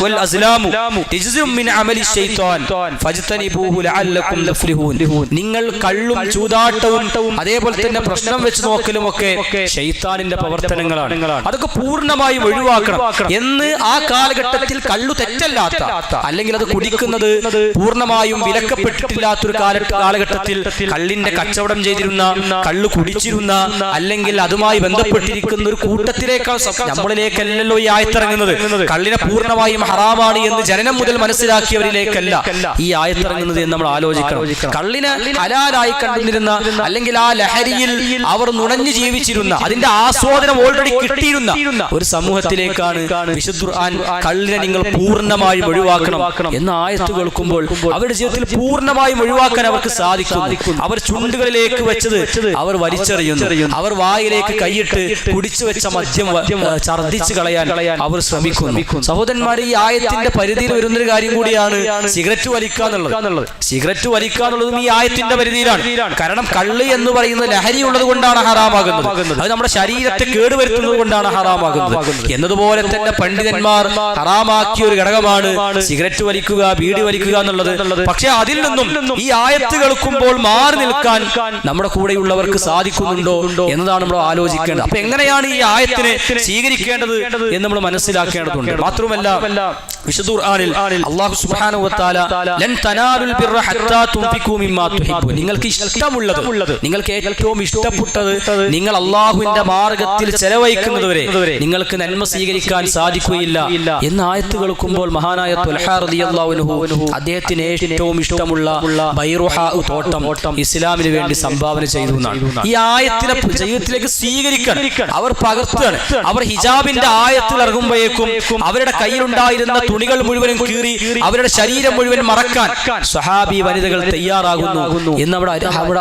വൽ അസ്ലാമു റിജ്സും മിൻ അമലി ശൈത്താൻ ഫജ്തനിബൂഹു ലഅല്ലകും തഫ്ലിഹൂൻ. നിങ്ങൾ കള്ളും ചൂതാട്ടവും അതേപോലെ തന്നെ പ്രശ്നം വെച്ച് നോക്കലും ഒക്കെ ശൈത്താനിന്റെ പ്രവർത്തനങ്ങളാണ്. അതൊക്കെ പൂർണ്ണമായും ഒഴിവാക്കണം എന്ന് ആ കാലഘട്ടത്തിൽ കള്ളു തെറ്റല്ലാത്ത, അല്ലെങ്കിൽ അത് കുടിക്കുന്നത് പൂർണ്ണമായും വിലക്കപ്പെട്ടിട്ടില്ലാത്തൊരു കാലഘട്ടത്തിൽ കള്ളിന്റെ കച്ചവടം ചെയ്തിരുന്ന, കള്ളു കുടിച്ചിരുന്ന, അല്ലെങ്കിൽ അതുമായി ബന്ധപ്പെട്ടിരിക്കുന്ന ഒരു കൂട്ടത്തിലേക്കാൾ നമ്മളിലേക്കല്ലല്ലോ ഈ ആയത്തിറങ്ങുന്നത്. കള്ളിനെ പൂർണ്ണമായും ഹറാമാണ് എന്ന് ജനനം മുതൽ മനസ്സിലാക്കിയവരിലേക്കല്ല ഈ ആയത്തിറങ്ങുന്നത് എന്ന് നമ്മൾ ആലോചിക്കണം. കള്ളിനെ ഹലാലായി കണ്ടിരുന്ന, അല്ലെങ്കിൽ ആ ലഹരിയിൽ അവർ നുണഞ്ഞു ജീവിച്ചിരുന്ന, അതിന്റെ ആസ്വാദനം ഓൾറെഡി കിട്ടിയിരുന്ന ഒരു സമൂഹത്തിലേക്കാണ് വിശുദ്ധ ഖുർആൻ കള്ളിനെ നിങ്ങൾ പൂർണ്ണമായും ഒഴിവാക്കണം എന്ന ആയത്ത് കേൾക്കുമ്പോൾ അവരുടെ ജീവിതത്തിൽ പൂർണ്ണമായും ഒഴിവാക്കാൻ അവർക്ക് സാധിക്കും. അവർ ചുണ്ടുകളിലേക്ക് വെച്ചത് അവർ വലിച്ചെറിയുന്നു. അവർ വായിലേക്ക് കൈയിട്ട് കുടിച്ചു വെച്ച മദ്യം ഛർദ്ദിച്ചു കളയാൻ അവർ ശ്രമിക്കുന്നു. സഹോദരന്മാരെ, ഈ ആയത്തിന്റെ പരിധിയിൽ വരുന്നൊരു കാര്യം കൂടിയാണ് സിഗരറ്റ് വലിക്കുക എന്നുള്ളത്. സിഗരറ്റ് വലിക്കുക എന്നുള്ളതും ഈ ആയത്തിന്റെ പരിധിയിലാണ്. കാരണം കള്ള് എന്ന് പറയുന്നത് ലഹരി ഉള്ളത് കൊണ്ടാണ് ഹറാമാകുന്നത്. അത് നമ്മുടെ ശരീരത്തെ കേടുവരുത്തുന്നത് കൊണ്ടാണ് ഹറാമാകുന്നത്. എന്നതുപോലെ തന്നെ പണ്ഡിതന്മാർ ഹറാമാക്കിയ ഒരു ഘടകമാണ് സിഗരറ്റ് വലിക്കുക, ബീഡി വലിക്കുക എന്നുള്ളത്. പക്ഷെ അതിൽ നിന്നും ഈ ആയത്ത് കേൾക്കുമ്പോൾ മാറി നിൽക്കാൻ നമ്മുടെ കൂടെയുള്ളവർക്ക് സാധിക്കുന്നുണ്ടോ എന്നതാണ് നമ്മൾ ആലോചിക്കേണ്ടത്. അപ്പൊ എങ്ങനെയാണ് ഈ ആയത്തിനെ സ്വീകരിക്കേണ്ടത് എന്ന് നമ്മൾ മനസ്സിലാക്കേണ്ടതുണ്ട്. മാത്രമല്ല, വിശുദ്ധ ഖുർആനിൽ അല്ലാഹു സുബ്ഹാനഹു വ തആല ലൻ തനാലുൽ ബിർറ ഹത്താ തുൻഫിഖൂ മിമ്മാ തുഹിബ്ബൂൻ, നിങ്ങൾക്ക് ഇഷ്ടമുള്ളത്, നിങ്ങൾക്ക് ഏറ്റവും ഇഷ്ടപ്പെട്ടത് നിങ്ങൾ അല്ലാഹുവിന്റെ മാർഗ്ഗത്തിൽ ചെലവഴിക്കുന്നതുവരെ നിങ്ങൾക്ക് നന്മ സ്വീകരിക്കാൻ സാധിക്കുകയില്ല എന്ന ആയത്ത് കേൾക്കുമ്പോൾ മഹാനായ ത്വൽഹാ റളിയല്ലാഹു അൻഹു അദ്ദേഹത്തിന് ഏറ്റവും ഇഷ്ടമുള്ള ബൈറുഹാ തോട്ടം ഇസ്ലാമിന് വേണ്ടി സംഭാവന ചെയ്തു എന്നാണ്. ഈ ആയത്തിനെ ജീവിതത്തിലേക്ക് സ്വീകരിക്കണം. അവർ പകർത്തുകയാണ്. അവർ ഹിജാബിന്റെ ആയത്തിൽ ഇറങ്ങുമ്പോഴേക്കും അവരുടെ കയ്യിലുണ്ടായിരുന്ന തുണികൾ മുഴുവനും കീറി അവരുടെ ശരീരം മുഴുവൻ മറക്കാൻ സ്വഹാബി വനിതകൾ തയ്യാറാകുന്നു എന്ന്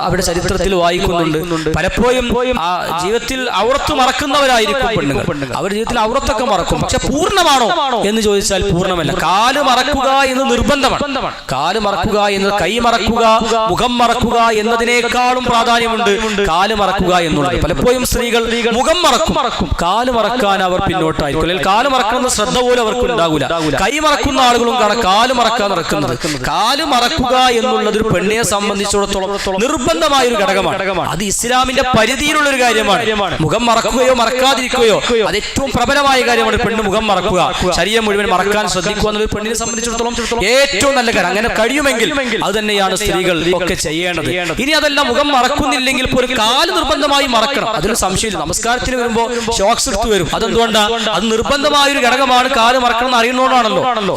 അവിടെ ചരിത്രത്തിൽ വായിക്കുന്നുണ്ട്. പലപ്പോഴും ആ ജീവിതത്തിൽ ഔറത്ത് മറക്കുന്നവരായിരിക്കും പെണ്ണുങ്ങൾ. അവർ ജീവിതത്തിൽ ഔറത്തൊക്കെ മറക്കും. പക്ഷെ പൂർണ്ണമാണോ എന്ന് ചോദിച്ചാൽ പൂർണ്ണമല്ല. കാല് മറക്കുക എന്ന് നിർബന്ധമാണ്. കാല് മറക്കുക എന്നത് കൈ മറക്കുക, മുഖം മറക്കുക എന്നതിനേക്കാളും പ്രാധാന്യമുണ്ട് കാല് മറക്കുക എന്നുള്ളത്. പലപ്പോഴും സ്ത്രീകൾ മുഖം മറക്കും, കാല് മറക്കാൻ അവർ പിന്നോട്ടായിരിക്കും. അല്ലെങ്കിൽ കാല് മറക്കുന്ന ശ്രദ്ധ പോലും അവർക്ക് ഉണ്ടാകൂല. കൈ മറക്കുന്ന ആളുകളും കാണാം കാല് മറക്കാൻ നടക്കുന്നത്. കാല് മറക്കുക എന്നുള്ളത് ഒരു പെണ്ണിനെ സംബന്ധിച്ചിടത്തോളം നിർബന്ധമായ ഒരു ഘടകമാണ്. അത് ഇസ്ലാമിന്റെ പരിധിയിലുള്ള ഒരു കാര്യമാണ്. മുഖം മറക്കുകയോ മറക്കാതിരിക്കുകയോ അത് ഏറ്റവും പ്രബലമായ കാര്യമാണ്. പെണ്ണ് മുഖം മറക്കുക, ശരീരം മുഴുവൻ മറക്കാൻ ശ്രദ്ധിക്കുക എന്നൊരു പെണ്ണിനെ സംബന്ധിച്ചിടത്തോളം ഏറ്റവും നല്ല കാര്യം. അങ്ങനെ കഴിയുമെങ്കിൽ അത് തന്നെയാണ് സ്ത്രീകൾ ഒക്കെ ചെയ്യേണ്ടത്. ഇനി അതെല്ലാം മുഖം മറക്കുന്നില്ലെങ്കിൽ പോലും കാല് നിർബന്ധമായി മറക്കണം. അതിന് സംശയമില്ല. നമസ്കാരത്തിന് വരുമ്പോൾ ഷോക്സ് എടുത്തു വരും. അതെന്തുകൊണ്ടാണ്? അത് നിർബന്ധമായ ഒരു ഘടകമാണ്. കാല് മറക്കണം എന്ന് അറിയുന്നതുകൊണ്ടാണല്ലോ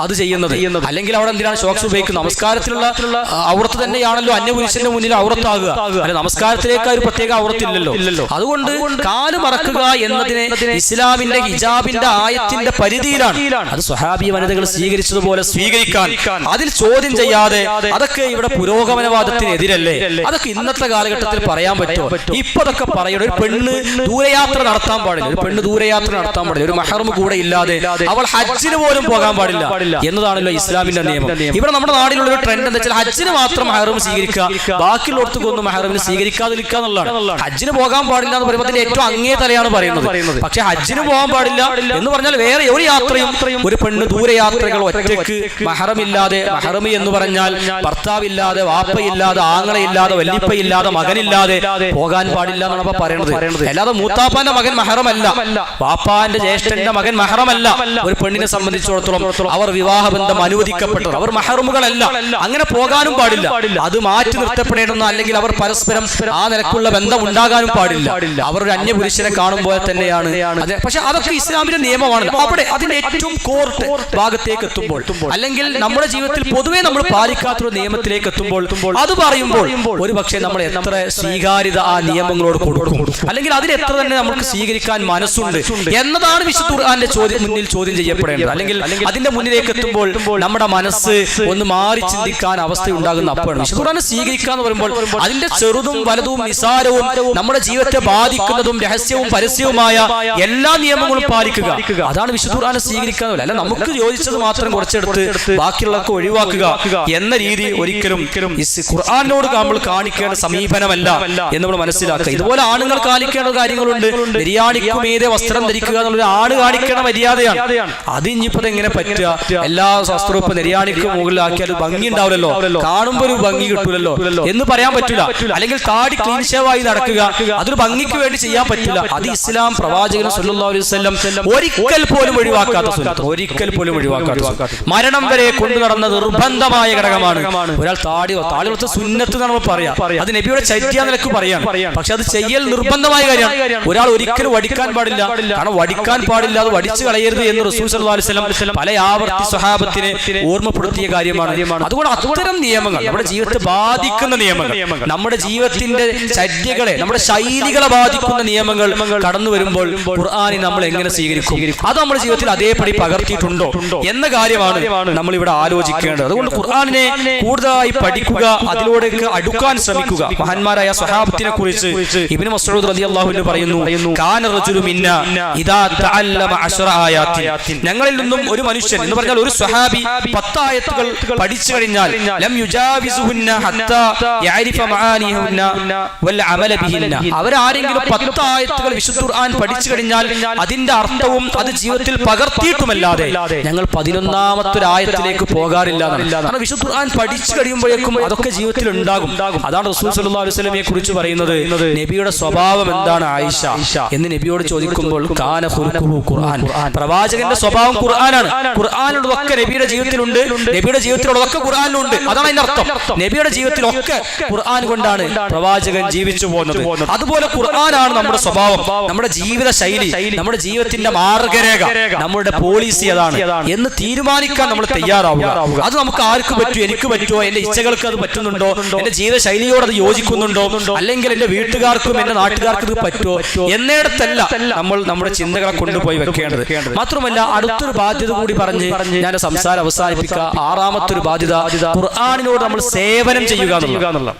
അത് ചെയ്യുന്നത്. അല്ലെങ്കിൽ അവിടെ എന്തിനാണ് ഷോക്സ് ഉപയോഗിക്കുന്നത്? നമസ്കാരത്തിലുള്ള ഔറത്ത് തന്നെയാണല്ലോ അന്യപുരുഷന്റെ മുന്നിൽ ഔറത്താകുക. അല്ലെ, നമസ്കാരത്തിലേക്ക് ഒരു പ്രത്യേക ഔറത്തില്ലല്ലോ. അതുകൊണ്ട് കാല് മറക്കുക എന്നതിനെ ഇസ്ലാമിന്റെ ഹിജാബിന്റെ ആയത്തിന്റെ പരിധിയിലാണ്. അത് സ്വഹാബി വനിതകൾ സ്വീകരിച്ചതുപോലെ സ്വീകരിക്കാൻ, അതിൽ ചോദ്യം ചെയ്യാതെ, അതൊക്കെ ഇവിടെ പുരോഗമനവാദത്തിനെതിരല്ലേ? അതൊക്കെ ഇന്നത്തെ കാലഘട്ടത്തിൽ പറയാൻ പറ്റുമോ? ഇപ്പൊ അതൊക്കെ പറയണം. ഒരു പെണ്ണ് ദൂരയാത്ര നടത്താൻ പാടില്ല. ഒരു മഹ്റം കൂടെ ഇല്ലാതെ അവൾ ഹജ്ജിന് പോലും പോകാൻ പാടില്ല എന്നതാണല്ലോ ഇസ്ലാമിന്റെ നിയമം. ഇവിടെ നമ്മുടെ നാടിലുള്ള ഒരു ട്രെൻഡ് എന്താ വെച്ചാൽ ഹജ്ജിന് മാത്രം മഹ്റം സ്വീകരിക്കുക, ബാക്കിയുള്ളവർക്കൊന്നും മഹ്റമിന് സ്വീകരിക്കാതിരിക്കുക എന്നുള്ളതാണ്. ഹജ്ജിന് പോകാൻ പാടില്ല എന്ന് പറയുമ്പോൾ അതിന്റെ ഏറ്റവും അങ്ങേ തലയാണ് പറയുന്നത്. പക്ഷെ ഹജ്ജിന് പോകാൻ പാടില്ല എന്ന് പറഞ്ഞാൽ വേറെ ഒരു യാത്രയും ഒരു പെണ്ണ് ദൂരയാത്രകൾ ഒറ്റയ്ക്ക് മഹ്റമില്ലാതെ, മഹ്റമി എന്ന് പറഞ്ഞാൽ ഭർത്താവില്ലാതെ, വാപ്പയില്ലാതെ, ആങ്ങളയില്ലാതെ, വല്ലിപ്പയില്ലാതെ, മകനില്ലാതെ പോകാൻ പാടില്ല എന്നാണ് അപ്പൊ പറയുന്നത്. അല്ലാതെ മൂത്താപ്പാന്റെ മകൻ മഹ്റമല്ല, വാപ്പാന്റെ ജ്യേഷ്ഠന്റെ മകൻ മഹ്റമല്ല. ഒരു പെണ്ണിനെ സംബന്ധിച്ചിടത്തോളം അവർ വിവാഹബന്ധം അനുവദിക്കപ്പെട്ടവർ, അവർ മഹ്റമുകളല്ല. അങ്ങനെ പോകാനും പാടില്ല. അത് മാറ്റി നിർത്തപ്പെടേണ്ടെന്നോ അല്ലെങ്കിൽ അവർ പരസ്പരം ആ നിലക്കുള്ള ബന്ധം ഉണ്ടാകാനും പാടില്ല. അവർ ഒരു അന്യപുരുഷനെ കാണുമ്പോൾ തന്നെയാണ്. പക്ഷെ അതൊക്കെ ഇസ്ലാമിന്റെ നിയമമാണ്. അവിടെ അതിന്റെ ഏറ്റവും കോർട്ട് ഭാഗത്തേക്ക് എത്തുമ്പോൾ, അല്ലെങ്കിൽ നമ്മുടെ ജീവിതത്തിൽ പൊതുവെ നമ്മൾ പാലിക്കാത്തൊരു നിയമത്തിലേക്ക് എത്തുമ്പോൾ, അത് പറയുമ്പോൾ ഒരു പക്ഷേ നമ്മൾ എത്ര സ്വീകാര്യത ആ നിയമങ്ങളോട് കൊടുക്കും, അല്ലെങ്കിൽ അതിന് എത്ര തന്നെ നമുക്ക് സ്വീകരിക്കാൻ മനസ്സുണ്ട് എന്നതാണ് വിശുദ്ധ ഖുർആന്റെ മുന്നിൽ ചോദ്യം ചെയ്യപ്പെടേണ്ടത്. അല്ലെങ്കിൽ അതിന്റെ മുന്നിലേക്ക് എത്തുമ്പോൾ നമ്മുടെ മനസ്സ് ഒന്ന് മാറി ചിന്തിക്കാൻ അവസ്ഥ ഉണ്ടാകുന്ന അപ്പോഴാണ്. വിശുദ്ധ ഖുർആനെ സ്വീകരിക്കുക എന്ന് പറയുമ്പോൾ അതിന്റെ ചെറുതും വലുതും നിസാരവും നമ്മുടെ ജീവിതത്തെ ബാധിക്കുന്നതും രഹസ്യവും പരസ്യവുമായ എല്ലാ നിയമങ്ങളും പാലിക്കുക. അതാണ് വിശുദ്ധ ഖുർആനെ സ്വീകരിക്കുക. അല്ല നമുക്ക് യോജിച്ചത് മാത്രം കുറച്ചെടുത്ത് ബാക്കിയുള്ളതൊക്കെ ഒഴിവാക്കുക എന്ന രീതി ഒരിക്കലും ഖുർആനോട് നമ്മൾ കാണിക്കേണ്ട സമീപനമല്ല എന്ന് നമ്മൾ മനസ്സിലാക്കുക. ഇതുപോലെ ആണുങ്ങൾ കാണിക്കേണ്ട കാര്യങ്ങളുണ്ട്. നിര്യാണിക്കുമീതെ വസ്ത്രം ധരിക്കുക എന്നുള്ളൊരു ആണ് കാണിക്കേണ്ട മര്യാദയാണ്. അത് ഇനിയിപ്പോ എങ്ങനെ പറ്റുക? എല്ലാ വസ്ത്രവും ഇപ്പൊ നിര്യാണിക്ക് മുകളിലാക്കിയാൽ ഭംഗി ഉണ്ടാവില്ലല്ലോ, കാണുമ്പോൾ ഒരു ഭംഗി കിട്ടൂലല്ലോ എന്ന് പറയാൻ പറ്റില്ല. അല്ലെങ്കിൽ താടി ക്ലീൻ ഷേവായി നടക്കുക, അതൊരു ഭംഗിക്ക് വേണ്ടി ചെയ്യാൻ പറ്റില്ല. അത് ഇസ്ലാം പ്രവാചകൻ സല്ലല്ലാഹു അലൈഹി വസല്ലം ഒരിക്കൽ പോലും ഒഴിവാക്കാത്ത സുന്നത്ത്, ഒരിക്കൽ പോലും ഒഴിവാക്കാത്ത, മരണം വരെ കൊണ്ടു നടന്ന നിർബന്ധമായ ഘടകമാണ്. ഒരാൾ താടി വളർത്ത സുന്നത്ത് നമ്മൾ പറയാം, അത് നബിയുടെ ചര്യ നിലക്ക് പറയാം. പക്ഷെ അത് ചെയ്യൽ നിർബന്ധമായ കാര്യമാണ്. ഒരാൾ ഒരിക്കലും വടിക്കാൻ പാടില്ല. കാരണം വടിക്കാൻ പാടില്ല, അത് വടിച്ചു കളയരുത് എന്ന് റസൂൽ സല്ലല്ലാഹു അലൈഹി വസല്ലം പല ആവർത്തി സ്വഹാബത്തിനെ ഓർമ്മപ്പെടുത്തിയ കാര്യമാണ്. അതുകൊണ്ട് അത്തരം നിയമങ്ങൾ, നമ്മുടെ ജീവിതത്തെ ബാധിക്കുന്ന നിയമങ്ങൾ, നമ്മുടെ ജീവിതത്തിന്റെ ചര്യകളെ, നമ്മുടെ ശൈലികളെ ബാധിക്കുന്ന നിയമങ്ങൾ കടന്നു വരുമ്പോൾ ഖുർആനെ നമ്മൾ എങ്ങനെ സ്വീകരിക്കും? അത് നമ്മുടെ ജീവിതത്തിൽ അതേപടി പകർത്തിയിട്ടുണ്ടോ എന്ന കാര്യമാണ് നമ്മൾ ഇവിടെ ആലോചിക്കേണ്ടത്. അതുകൊണ്ട് ഖുർആനെ കൂടുതലായി പഠിക്കുക, അതിലൂടെ അടുക്കാൻ ശ്രമിക്കുക. മഹാന്മാരായ സ്വഹാബത്തിനെ കുറിച്ച് ഇബ്നു മസ്ഊദ് റളിയല്ലാഹു അൻഹു പറയുന്നു, കാന റജുലു മിന്നാ ഇദാ തഅല്ലമ 10 ആയാത്തിൻ, ഞങ്ങളിൽ നിന്നും ഒരു മനുഷ്യൻ എന്ന് പറഞ്ഞാൽ ഒരു സ്വഹാബി 10 ആയത്തുകൾ പഠിച്ചു കഴിഞ്ഞാൽ ലം യുജാവിസുഹുന്ന ഹത്താ യഅരിഫ മആനിഹുന്ന വൽ അമല ബിഹിന്ന, അവരാരെങ്കിലും 10 ആയത്തുകൾ വിശുദ്ധ ഖുർആൻ പഠിച്ചു കഴിഞ്ഞാൽ അതിന്റെ അർത്ഥവും അത് ജീവിതത്തിൽ പകർത്തിയിട്ടുമല്ലാതെ ഞങ്ങൾ 11ാമത്തെ ഒരു ആയത്തിലേക്ക് പോകാറില്ല. കാരണം വിശുദ്ധ ഖുർആൻ പഠിച്ചു കഴിയുമ്പോഴേക്കും അതൊക്കെ ജീവിതത്തിൽ ഉണ്ടാകും. അതാണ് റസൂൽ സല്ലല്ലാഹു അലൈഹി വസല്ലമയെ കുറിച്ച് പറയുന്നത്, നബിയുടെ സ്വഭാവം എന്താണ് ആയിഷ എന്ന് നബിയോട് ചോദിക്കുമ്പോൾ കാന ഖുർആൻ, പ്രവാചകന്റെ സ്വഭാവം ഖുർആനാണ്. ഖുർആനുള്ളതൊക്കെ നബിയുടെ ജീവിതത്തിലുണ്ട്, നബിയുടെ ജീവിതത്തിലുള്ളതൊക്കെ ഖുർആനിലുണ്ട്. അതാണ് അതിന്റെ അർത്ഥം. നബിയുടെ ജീവിതത്തിലൊക്കെ ഖുർആൻ കൊണ്ടാണ് പ്രവാചകൻ ജീവിച്ചു പോകുന്നത്. അതുപോലെ ഖുർആനാണ് നമ്മുടെ സ്വഭാവം, നമ്മുടെ ജീവിത ശൈലി, നമ്മുടെ ജീവിതത്തിന്റെ മാർഗരേഖ, നമ്മുടെ പോളിസി അതാണ് എന്ന് തീരുമാനിക്കാൻ നമ്മൾ തയ്യാറാവുക. അത് നമുക്ക് ആർക്ക് പറ്റും, എനിക്ക് പറ്റുമോ, എന്റെ ഇച്ഛകൾക്ക് അത് പറ്റുന്നുണ്ടോ, എന്റെ ജീവിത ശൈലിയോട് അത് യോജിക്കുന്നുണ്ടോ, അല്ലെങ്കിൽ എന്റെ വീട്ടുകാർക്കും എന്റെ നാട്ടുകാർക്കും ഇത് പറ്റുമോ എന്നിടത്തല്ല നമ്മൾ നമ്മുടെ ചിന്തകളെ കൊണ്ടുപോയി വെക്കേണ്ടത്. മാത്രമല്ല അടുത്തൊരു ബാധ്യത കൂടി പറഞ്ഞ് ഞാൻ സംസാരം അവസാനിപ്പിക്കുക. 6ാമത്തെ ഒരു ബാധ്യത ഖുർആനിനോട് നമ്മൾ സേവനം ചെയ്യുക എന്നുള്ള,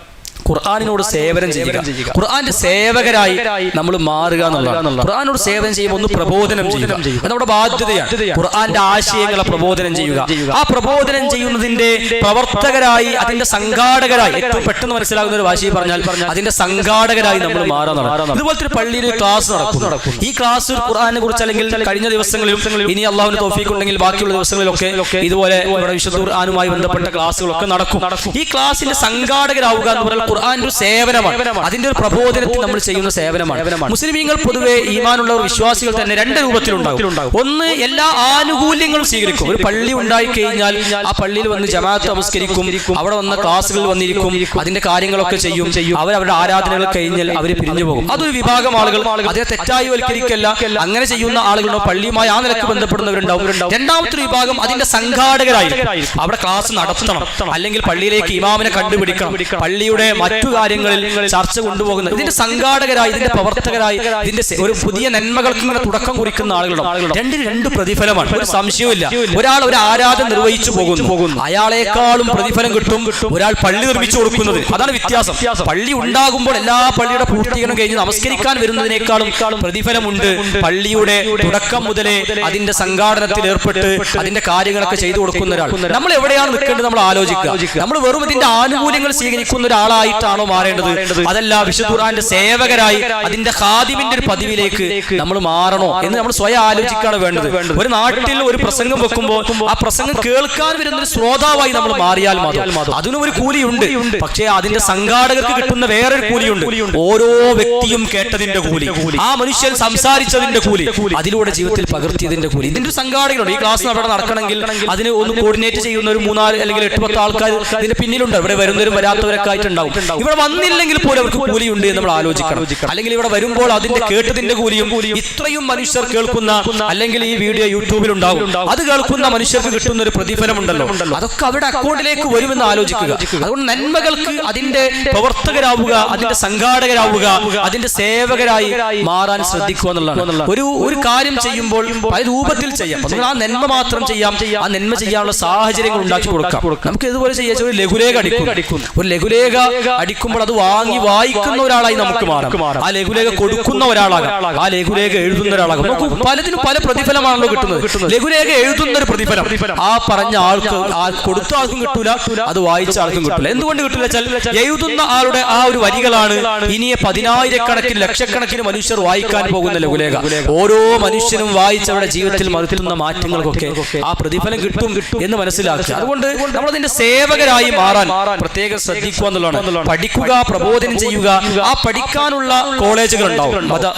ഖുർആനിനോട് സേവനം ചെയ്യുക, ഖുർആന്റെ സേവകരായി നമ്മൾ മാറുക എന്നുള്ളതാണ്. ഖുർആനോട് സേവനം ചെയ്യുമ്പോൾ ഒന്ന് പ്രബോധനം ചെയ്യുക, അത് നമ്മുടെ ബാധ്യതയാണ്. ഖുർആന്റെ ആശയങ്ങളെ പ്രബോധനം ചെയ്യുക, ആ പ്രബോധനം ചെയ്യുന്നതിന്റെ പ്രവർത്തകരായി, അതിന്റെ സംഘാടകരായി, ഏറ്റവും പെട്ടെന്ന് മനസ്സിലാകുന്ന ഒരു ഭാഷയിൽ പറഞ്ഞാൽ അതിന്റെ സംഘാടകരായി നമ്മൾ മാറാനാണ്. ഇതുപോലത്തെ ഒരു പള്ളിയിൽ ക്ലാസ് നടക്കും. ഈ ക്ലാസ് ഖുർആനെ കുറിച്ച് അല്ലെങ്കിൽ കഴിഞ്ഞ ദിവസങ്ങളിലും ഇനി അള്ളാഹുവിന്റെ തൗഫീഖ് ഉണ്ടെങ്കിൽ ബാക്കിയുള്ള ദിവസങ്ങളിലൊക്കെ ഇതുപോലെ ഇവിടെ വിശുദ്ധ ഖുർആനുമായി ബന്ധപ്പെട്ട ക്ലാസ്സുകളൊക്കെ നടക്കും. ഈ ക്ലാസിന്റെ സംഘാടകരാവുക എന്ന് പറഞ്ഞാൽ ഖുർആന്റെ ഒരു സേവനമാണ്, അതിന്റെ ഒരു പ്രബോധനത്തിൽ നമ്മൾ ചെയ്യുന്ന സേവനമാണ്. മുസ്ലിമീങ്ങൾ പൊതുവെ ഈമാനുള്ള വിശ്വാസികൾ തന്നെ 2 രൂപത്തിലുണ്ടാകും. ഒന്ന്, എല്ലാ ആനുകൂല്യങ്ങളും സ്വീകരിക്കും. ഒരു പള്ളി ഉണ്ടായി കഴിഞ്ഞാൽ ആ പള്ളിയിൽ വന്ന് ജമാഅത്ത് നമസ്കരിക്കും, അവിടെ വന്ന ക്ലാസ്സുകളിൽ വന്നിരിക്കും, അതിന്റെ കാര്യങ്ങളൊക്കെ ചെയ്യും. അവരുടെ ആരാധനകൾ കഴിഞ്ഞാൽ അവർ പിരിഞ്ഞു പോകും. അതൊരു വിഭാഗം ആളുകൾ, അതേ തെറ്റായി വൽക്കരിക്കല്ല, അങ്ങനെ ചെയ്യുന്ന ആളുകളുണ്ടോ, പള്ളിയുമായി ആ നിലക്ക് ബന്ധപ്പെടുന്നവരുണ്ടാവും. രണ്ടാമത്തെ വിഭാഗം അതിന്റെ സംഘാടകരായിരിക്കും. അവിടെ ക്ലാസ് നടത്തണം, അല്ലെങ്കിൽ പള്ളിയിലേക്ക് ഇമാമിനെ കണ്ടുപിടിക്കണം, പള്ളിയുടെ മറ്റു കാര്യങ്ങളിൽ ചർച്ച കൊണ്ടുപോകുന്ന ഇതിന്റെ സംഘാടകരായി, ഇതിന്റെ പ്രവർത്തകരായി, ഇതിന്റെ ഒരു പുതിയ നന്മകൾക്ക് ഇങ്ങനെ തുടക്കം കുറിക്കുന്ന ആളുകളുണ്ട്. രണ്ട് പ്രതിഫലമാണ്, ഒരു സംശയവുമില്ല. ഒരാൾ ഒരു ആരാധന നിർവഹിച്ചു പോകുന്നു, അയാളെക്കാളും പ്രതിഫലം കിട്ടും ഒരാൾ പള്ളി നിർമ്മിച്ചു കൊടുക്കുന്നത്. അതാണ് വ്യത്യാസം. പള്ളി ഉണ്ടാകുമ്പോൾ എല്ലാ പള്ളിയുടെ പൂർത്തീകരണം കഴിഞ്ഞ് നമസ്കരിക്കാൻ വരുന്നതിനേക്കാളും പ്രതിഫലമുണ്ട് പള്ളിയുടെ തുടക്കം മുതലേ അതിന്റെ സംഘാടനത്തിൽ ഏർപ്പെട്ട് അതിന്റെ കാര്യങ്ങളൊക്കെ ചെയ്തു കൊടുക്കുന്ന ഒരാൾ. നമ്മൾ എവിടെയാണ് നിൽക്കേണ്ടത് നമ്മൾ ആലോചിക്കുക. നമ്മൾ വെറും ഇതിന്റെ ആനുകൂല്യങ്ങൾ സ്വീകരിക്കുന്ന ഒരാളായിട്ടാണോ മാറേണ്ടത്, അതല്ല വിശുദ്ധ ഖുർആന്റെ സേവകരായി അതിന്റെ ഖാദിമിന്റെ ഒരു പദവിയിലേക്ക് നമ്മൾ മാറണോ എന്ന് നമ്മൾ സ്വയം ആലോചിക്കുകയാണ് വേണ്ടത്. ഒരു നാട്ടിൽ ഒരു പ്രസംഗം വെക്കുമ്പോൾ ആ പ്രസംഗം കേൾക്കാൻ വരുന്ന ഒരു ശ്രോതാവായി നമ്മൾ മാറിയാൽ മാത്രം അതിനും ഒരു കൂലിയുണ്ട്. പക്ഷേ അതിന്റെ സംഘാടകർക്ക് കിട്ടുന്ന വേറൊരു കൂലിയുണ്ട്. ഓരോ വ്യക്തിയും കേട്ടതിന്റെ കൂലി, ആ മനുഷ്യൻ സംസാരിച്ചതിന്റെ കൂലി, അതിലൂടെ ജീവിതത്തിൽ പകർത്തിയതിന്റെ കൂലി. ഇതിന്റെ ഒരു സംഘാടകരുണ്ട്. ഈ ക്ലാസ് അവിടെ നടക്കണമെങ്കിൽ അതിന് ഒന്ന് കോർഡിനേറ്റ് ചെയ്യുന്ന ഒരു 3-4 അല്ലെങ്കിൽ 8-10 ആൾക്കാർ ഇതിന്റെ പിന്നിലുണ്ട്. ഇവിടെ വരുന്നവരും വരാത്തവരൊക്കെ ആയിട്ടുണ്ടാവും. ഇവിടെ വന്നില്ലെങ്കിൽ പോലും അവർക്ക് കൂലിയുണ്ട് എന്ന് നമ്മൾ ആലോചിക്കണം. അല്ലെങ്കിൽ ഇവിടെ വരുമ്പോൾ അതിന്റെ കേട്ടതിന്റെ കൂലിയും, ഇത്രയും മനുഷ്യർ കേൾക്കുന്ന, അല്ലെങ്കിൽ ഈ വീഡിയോ യൂട്യൂബിൽ ഉണ്ടാവും, അത് കേൾക്കുന്ന മനുഷ്യർക്ക് കിട്ടുന്ന ഒരു പ്രതിഫലമുണ്ടല്ലോ, അതൊക്കെ അവരുടെ അക്കൗണ്ടിലേക്ക് വരുമെന്ന് ആലോചിക്കുക. അതുകൊണ്ട് നന്മകൾക്ക് അതിന്റെ പ്രവർത്തകരാവുക, അതിന്റെ സംഘാടകരാവുക, അതിന്റെ സേവകരായി മാറാൻ ശ്രദ്ധിക്കുക എന്നുള്ളതാണ്. ഒരു കാര്യം ചെയ്യുമ്പോൾ പല രൂപത്തിൽ ചെയ്യാം. ആ നന്മ മാത്രം ചെയ്യാം, ആ നന്മ ചെയ്യാനുള്ള സാഹചര്യങ്ങൾ ഉണ്ടാക്കി കൊടുക്കാം. നമുക്ക് ഇതുപോലെ ചെയ്യാം. ഒരു ലഘുലേഖ അടിക്കും, ഒരു ലഘുലേഖ അടിക്കുമ്പോൾ അത് വാങ്ങി വായിക്കുന്ന ഒരാളായി നമുക്ക് മാറാം. ആ ലഘുലേഖ കൊടുക്കുന്ന ഒരാളാകാം, ആ ലഘുലേഖ എഴുതുന്ന ഒരാളാകാം. നമുക്ക് പലതിനും പല പ്രതിഫലമാണല്ലോ കിട്ടുന്നത്. ലഘുലേഖ എഴുതുന്ന ഒരു പ്രതിഫലം ആ പറഞ്ഞ ആൾക്ക്, കൊടുത്ത ആൾക്കും കിട്ടൂല, അത് വായിച്ച ആൾക്കും കിട്ടൂല. എന്തുകൊണ്ട് കിട്ടില്ല വെച്ചാൽ എഴുതുന്ന ആളുടെ ആ ഒരു വരികളാണ് ഇനിയെ 10,000-കണക്കിന് ലക്ഷക്കണക്കിന് മനുഷ്യർ വായിക്കാൻ പോകുന്ന ലഘുലേഖ. ഓരോ മനുഷ്യനും വായിച്ചവരുടെ ജീവിതത്തിൽ വരുത്തുന്ന മാറ്റങ്ങൾക്കൊക്കെ ആ പ്രതിഫലം കിട്ടും എന്ന് മനസ്സിലാക്കുക. അതുകൊണ്ട് നമ്മളതിന്റെ സേവകരായി മാറാൻ പ്രത്യേകം ശ്രദ്ധിക്കുക എന്നുള്ളതാണ്. പഠിക്കുക, പ്രബോധനം ചെയ്യുക. ആ പഠിക്കാനുള്ള കോളേജുകൾ ഉണ്ടാവും,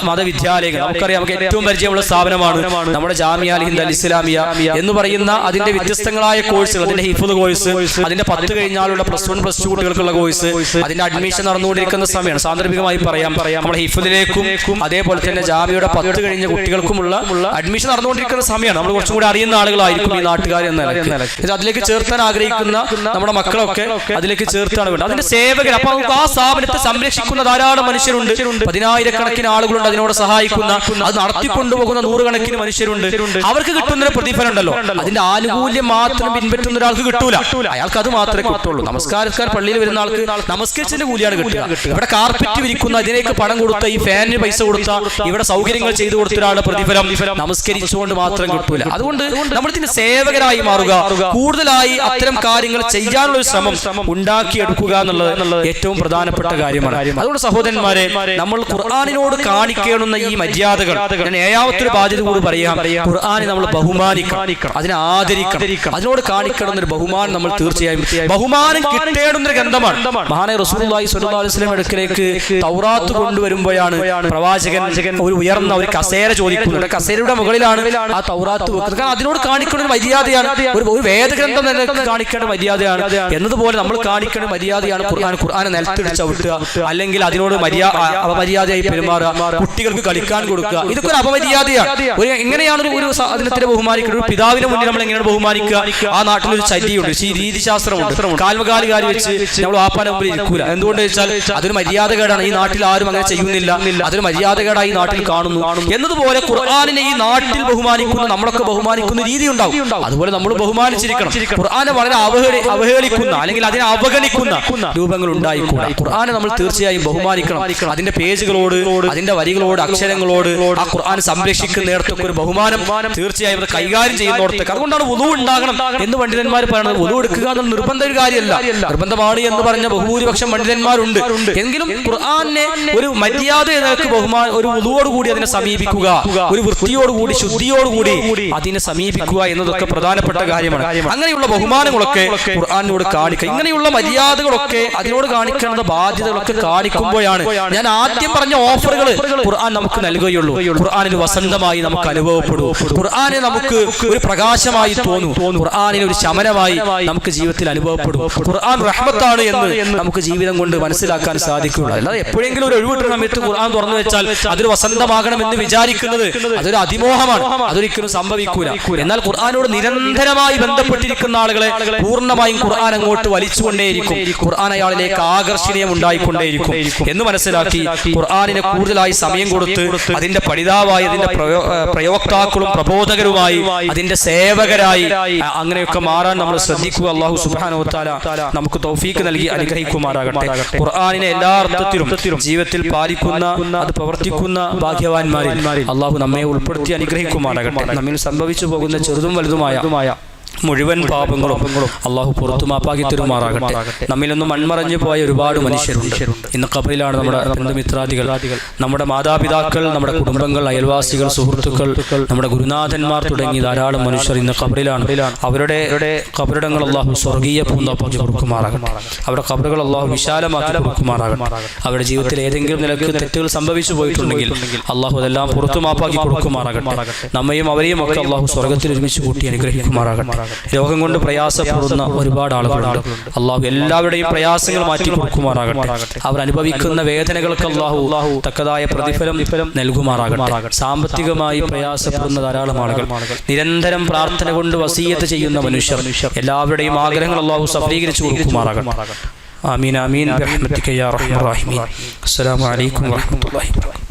മതവിദ്യാലയങ്ങൾ. നമുക്കറിയാം, നമുക്ക് ഏറ്റവും പരിചയമുള്ള സ്ഥാപനമാണ് നമ്മുടെ ജാമിയ അൽ ഹിന്ദ് അൽ ഇസ്ലാമിയ എന്ന് പറയുന്ന അതിന്റെ വ്യത്യസ്തങ്ങളായ കോഴ്സുകൾ, അതിന്റെ ഹിഫ്ദ് കോഴ്സ്, അതിന്റെ 10 കഴിഞ്ഞാലുള്ള +1 +2 കുട്ടികൾക്കുള്ള കോഴ്സ്, അതിന്റെ അഡ്മിഷൻ നടന്നുകൊണ്ടിരിക്കുന്ന സമയമാണ്. സാന്ദർഭികമായി പറയാം, നമ്മുടെ ഹിഫ്ദിലേക്കും അതേപോലെ തന്നെ ജാമിയുടെ 10 കഴിഞ്ഞ കുട്ടികൾക്കുമുള്ള അഡ്മിഷൻ നടന്നുകൊണ്ടിരിക്കുന്ന സമയമാണ്. നമ്മൾ കുറച്ചും കൂടി അറിയുന്ന ആളുകളായിരിക്കും ഈ നാട്ടുകാർ എന്ന നിലയ്ക്ക്. അതിലേക്ക് ചേർത്താൻ ആഗ്രഹിക്കുന്ന നമ്മുടെ മക്കളൊക്കെ അതിലേക്ക് ചേർത്താണ് വേണ്ടത്. അതിന്റെ സേവകരായി സേവകർ. അപ്പൊ ആ സ്ഥാപനത്തെ സംരക്ഷിക്കുന്ന ധാരാളം മനുഷ്യരുണ്ട്, പതിനായിരക്കണക്കിന് ആളുകളുണ്ട് അതിനോട് സഹായിക്കുന്ന, അത് നടത്തിക്കൊണ്ടുപോകുന്ന നൂറുകണക്കിന് മനുഷ്യരുണ്ട്. അവർക്ക് കിട്ടുന്ന പ്രതിഫലം ഉണ്ടല്ലോ, അതിന്റെ ആനുകൂല്യം മാത്രം പിൻപറ്റുന്ന ഒരാൾക്ക് കിട്ടൂല, അയാൾക്ക് അത് മാത്രമേ കിട്ടുള്ളൂ. നമസ്കാരക്കാർ പള്ളിയിൽ വരുന്ന ആൾക്ക് നമസ്കരിച്ചതിന്റെ കൂലിയാണ് കിട്ടുക. ഇവിടെ കാർപ്പറ്റ് വിരിക്കുന്ന, ഇതിലേക്ക് പണം കൊടുത്ത, ഈ ഫാനിന് പൈസ കൊടുത്ത, ഇവിടെ സൗകര്യങ്ങൾ ചെയ്തു കൊടുത്ത ഒരാളുടെ പ്രതിഫലം നമസ്കരിച്ചുകൊണ്ട് മാത്രം കിട്ടൂല. അതുകൊണ്ട് നമ്മൾ ഇതിന് സേവകരായി മാറുക, കൂടുതലായി അത്തരം കാര്യങ്ങൾ ചെയ്യാനുള്ള ഒരു ശ്രമം ഉണ്ടാക്കിയെടുക്കുക എന്നുള്ളത് ഏറ്റവും പ്രധാനപ്പെട്ട കാര്യമാണ്. അതുകൊണ്ട് സഹോദരന്മാരെ, നമ്മൾ ഖുർആനിനോട് കാണിക്കേണ്ടുന്ന ഈ മര്യാദകൾ, ഞാൻ ഏഴാമത്തെ ബാധ്യത കൂടി പറയാം, ഖുർആനെ നമ്മൾ ബഹുമാനിക്കണം, അതിനെ ആദരിക്കണം, അതിനോട് കാണിക്കണം ഒരു ബഹുമാനം നമ്മൾ തീർച്ചയായും, ബഹുമാനം കിട്ടേണ്ടുന്ന ഒരു ഗ്രന്ഥമാണ്. മഹാനായ റസൂലുള്ളാഹി സ്വല്ലല്ലാഹു അലൈഹി വസല്ലം അടുക്കലേക്ക് തൗറാത്ത് കൊണ്ടുവരുമ്പോഴാണ് പ്രവാചകൻ ഒരു ഉയർന്ന ഒരു കസേര ചോദിക്കുന്നത്. കസേരയുടെ മുകളിലാണ് ആ തൗറാത്ത് വെക്കുന്നത്. കാരണം അതിനോട് കാണിക്കേണ്ട ഒരു മര്യാദയാണ്, ഒരു വേദഗ്രന്ഥം തന്നെ കാണിക്കേണ്ട മര്യാദയാണ്. എന്നതുപോലെ നമ്മൾ കാണിക്കേണ്ട മര്യാദയാണ് ഖുർആനെ നിലത്തിടിച്ച് ചവിട്ടുക, അല്ലെങ്കിൽ അതിനോട് അപമര്യാദയായി പെരുമാറുക, കുട്ടികൾക്ക് കളിക്കാൻ കൊടുക്കുക, ഇതൊക്കെ ഒരു അപമര്യാദയാണ്. എങ്ങനെയാണ് ഒരു സാധനത്തിനെ ബഹുമാനിക്കുന്നത്? ഒരു പിതാവിനെ മുന്നിൽ നമ്മൾ എങ്ങനെയാണ് ബഹുമാനിക്കുക? ആ നാട്ടിലൊരു ചര്യയുണ്ട്, രീതിശാസ്ത്രമുണ്ട്. കാൽമകാലി വെച്ച് നമ്മൾ വാപ്പാന്റെ മുമ്പിൽ ഇരിക്കൂല. എന്തുകൊണ്ട് വെച്ചാൽ അതൊരു മര്യാദകേടാണ്. ഈ നാട്ടിൽ ആരും അങ്ങനെ ചെയ്യുന്നില്ല, അതൊരു മര്യാദകേടായി ഈ നാട്ടിൽ കാണുന്നു. എന്നതുപോലെ ഖുർആനിനെ ഈ നാട്ടിൽ ബഹുമാനിക്കുന്ന, നമ്മളൊക്കെ ബഹുമാനിക്കുന്ന രീതി ഉണ്ടാവും. അതുപോലെ നമ്മൾ ബഹുമാനിച്ചിരിക്കണം. ഖുർആനെ വളരെ അവഹേളിക്കുന്ന, അല്ലെങ്കിൽ അതിനെ അവഗണിക്കുന്ന രൂപങ്ങൾ ഉണ്ടായിക്കൂടാ. ഖുർആനെ നമ്മൾ തീർച്ചയായും ബഹുമാനിക്കണം. അതിന്റെ പേജുകളോട്, അതിന്റെ വരികളോട്, അക്ഷരങ്ങളോട്, ആ ഖുർആൻ സംരക്ഷിക്കുന്നിടത്തൊക്കെ ഒരു ബഹുമാനം തീർച്ചയായും അത് കൈകാര്യം ചെയ്യുന്നിടത്തേക്ക്. അതുകൊണ്ടാണ് വുളു ഉണ്ടാകണം എന്ന് പണ്ഡിതന്മാർ പറയുന്നത്. വുളു എടുക്കുക എന്നുള്ള നിർബന്ധ ഒരു കാര്യമല്ല, നിർബന്ധമാണ് എന്ന് പറഞ്ഞ ബഹുഭൂരിപക്ഷം പണ്ഡിതന്മാരുണ്ട്. എങ്കിലും ഖുർആനെ ഒരു മര്യാദ എന്നൊക്കെ ഒരു വുളുവോടുകൂടി അതിനെ സമീപിക്കുക, ഒരു വൃത്തിയോടുകൂടി, ശുദ്ധിയോടുകൂടി അതിനെ സമീപിക്കുക എന്നതൊക്കെ പ്രധാനപ്പെട്ട കാര്യമാണ്. അങ്ങനെയുള്ള ബഹുമാനങ്ങളൊക്കെ ഖുർആനോട് കാണിക്കുക. ഇങ്ങനെയുള്ള മര്യാദകളൊക്കെ, അതിനോട് കാണിക്കേണ്ട ബാധ്യതകളൊക്കെ കാണിക്കുമ്പോഴാണ് ഞാൻ ആദ്യം പറഞ്ഞ ഓഫറുകൾ ഖുർആൻ നമുക്ക് നൽകുകയുള്ളൂ. ഖുർആനിന് വസന്തമായി നമുക്ക് അനുഭവപ്പെടൂ, ഖുർആനെ നമുക്ക് ഒരു പ്രകാശമായി തോന്നൂ, ഖുർആനിന് ഒരു ശമനമായി നമുക്ക് ജീവിതത്തിൽ അനുഭവപ്പെടൂ, ഖുർആൻ റഹ്മത്താണ് എന്ന് നമുക്ക് ജീവിതം കൊണ്ട് മനസ്സിലാക്കാൻ സാധിക്കുകയുള്ളൂ. അല്ലാതെ എപ്പോഴെങ്കിലും ഒരു ഒഴിവിട്ട സമയത്ത് ഖുർആൻ തുറന്നു വെച്ചാൽ അതൊരു വസന്തമാകണം എന്ന് വിചാരിക്കുന്നത് അതൊരു അതിമോഹമാണ്, അതൊരിക്കലും സംഭവിക്കൂല. എന്നാൽ ഖുർആനോട് നിരന്തരമായി ബന്ധപ്പെട്ടിരിക്കുന്ന ആളുകളെ പൂർണ്ണമായും ഖുർആൻ അങ്ങോട്ട് വലിച്ചുകൊണ്ടേയിരിക്കും, ഖുർആൻ അയാളിലേക്ക് ആകർഷണീയം ഉണ്ടായിക്കൊണ്ടേയിരിക്കും എന്ന് മനസ്സിലാക്കി ഖുർആനിനെ കൂടുതലായി സമയം കൊടുത്ത് അതിന്റെ പഠിതാവായി, അതിന്റെ പ്രയോക്താക്കളും പ്രബോധകരുമായി, അതിന്റെ സേവകരായി അങ്ങനെയൊക്കെ മാറാൻ നമ്മൾ ശ്രദ്ധിക്കുക. അല്ലാഹു സുബ്ഹാനഹു വ തആല നമുക്ക് തൗഫീഖ് നൽകി അനുഗ്രഹിക്കുമാറാകട്ടെ. ഖുർആനിനെ എല്ലാ അർത്ഥത്തിലും ജീവിതത്തിൽ പാലിക്കുന്ന, അത് പ്രവർത്തിക്കുന്ന ഭാഗ്യവാന്മാരിൽ അല്ലാഹു നമ്മെ ഉൾപ്പെടുത്തി അനുഗ്രഹിക്കുമാറാകട്ടെ. നമ്മിൽ സംഭവിച്ചു പോകുന്ന ചെറുതും വലുതുമായ മുഴുവൻ പാപങ്ങളും അള്ളാഹു പുറത്തു മാപ്പാക്കി തരുമാറാകട്ടെ. നമ്മിൽ നിന്നും മൺമറഞ്ഞു പോയ ഒരുപാട് മനുഷ്യരുണ്ട്. ഇന്ന് ഖബറിലാണ് നമ്മുടെ ബന്ധുമിത്രാദികൾ, നമ്മുടെ മാതാപിതാക്കൾ, നമ്മുടെ കുടുംബങ്ങൾ, അയൽവാസികൾ, സുഹൃത്തുക്കൾ, നമ്മുടെ ഗുരുനാഥന്മാർ തുടങ്ങി ധാരാളം മനുഷ്യർ ഇന്ന് ഖബറിലാണ്. അവരുടെ ഖബറിടങ്ങൾ അള്ളാഹു സ്വർഗീയ പൂന്തോപ്പാക്കി കൊടുക്കുമാറാകട്ടെ. അവരുടെ ഖബറുകൾ അള്ളാഹു വിശാലമാക്കി കൊടുക്കുമാറാകട്ടെ. അവരുടെ ജീവിതത്തിൽ ഏതെങ്കിലും നിലക്ക് തെറ്റുകൾ സംഭവിച്ചു പോയിട്ടുണ്ടെങ്കിൽ അള്ളാഹു അതെല്ലാം പുറത്തു മാപ്പാക്കി കൊടുക്കുമാറാകട്ടെ. നമ്മയും അവരെയും ഒക്കെ അള്ളാഹു സ്വർഗത്തിൽ ഒരുമിച്ച് കൂട്ടി അനുഗ്രഹിക്കുമാറാകട്ടെ. രോഗം കൊണ്ട് പ്രയാസപ്പെടുന്ന ഒരുപാട് ആളുകളുണ്ട്. അള്ളാഹു എല്ലാവരുടെയും പ്രയാസങ്ങൾ മാറ്റി കൊടുക്കുമാറാകട്ടെ. അവർ അനുഭവിക്കുന്ന വേദനകൾക്ക് അള്ളാഹു തക്കതായ പ്രതിഫലം നൽകുമാറാകട്ടെ. സാമ്പത്തികമായി പ്രയാസപ്പെടുന്ന ധാരാളം ആളുകൾ, നിരന്തരം പ്രാർത്ഥന കൊണ്ട് വസീയത്ത് ചെയ്യുന്ന മനുഷ്യർ, എല്ലാവരുടെയും ആഗ്രഹങ്ങൾ അള്ളാഹു സഫലീകരിച്ചു കൊടുക്കുമാറാകട്ടെ. ആമീൻ ആമീൻ ബിറഹ്മതിക യാ അർഹമർ റഹീമീൻ. അസ്സലാമു അലൈക്കും വറഹ്മത്തുള്ളാഹി വബറകാതുഹു.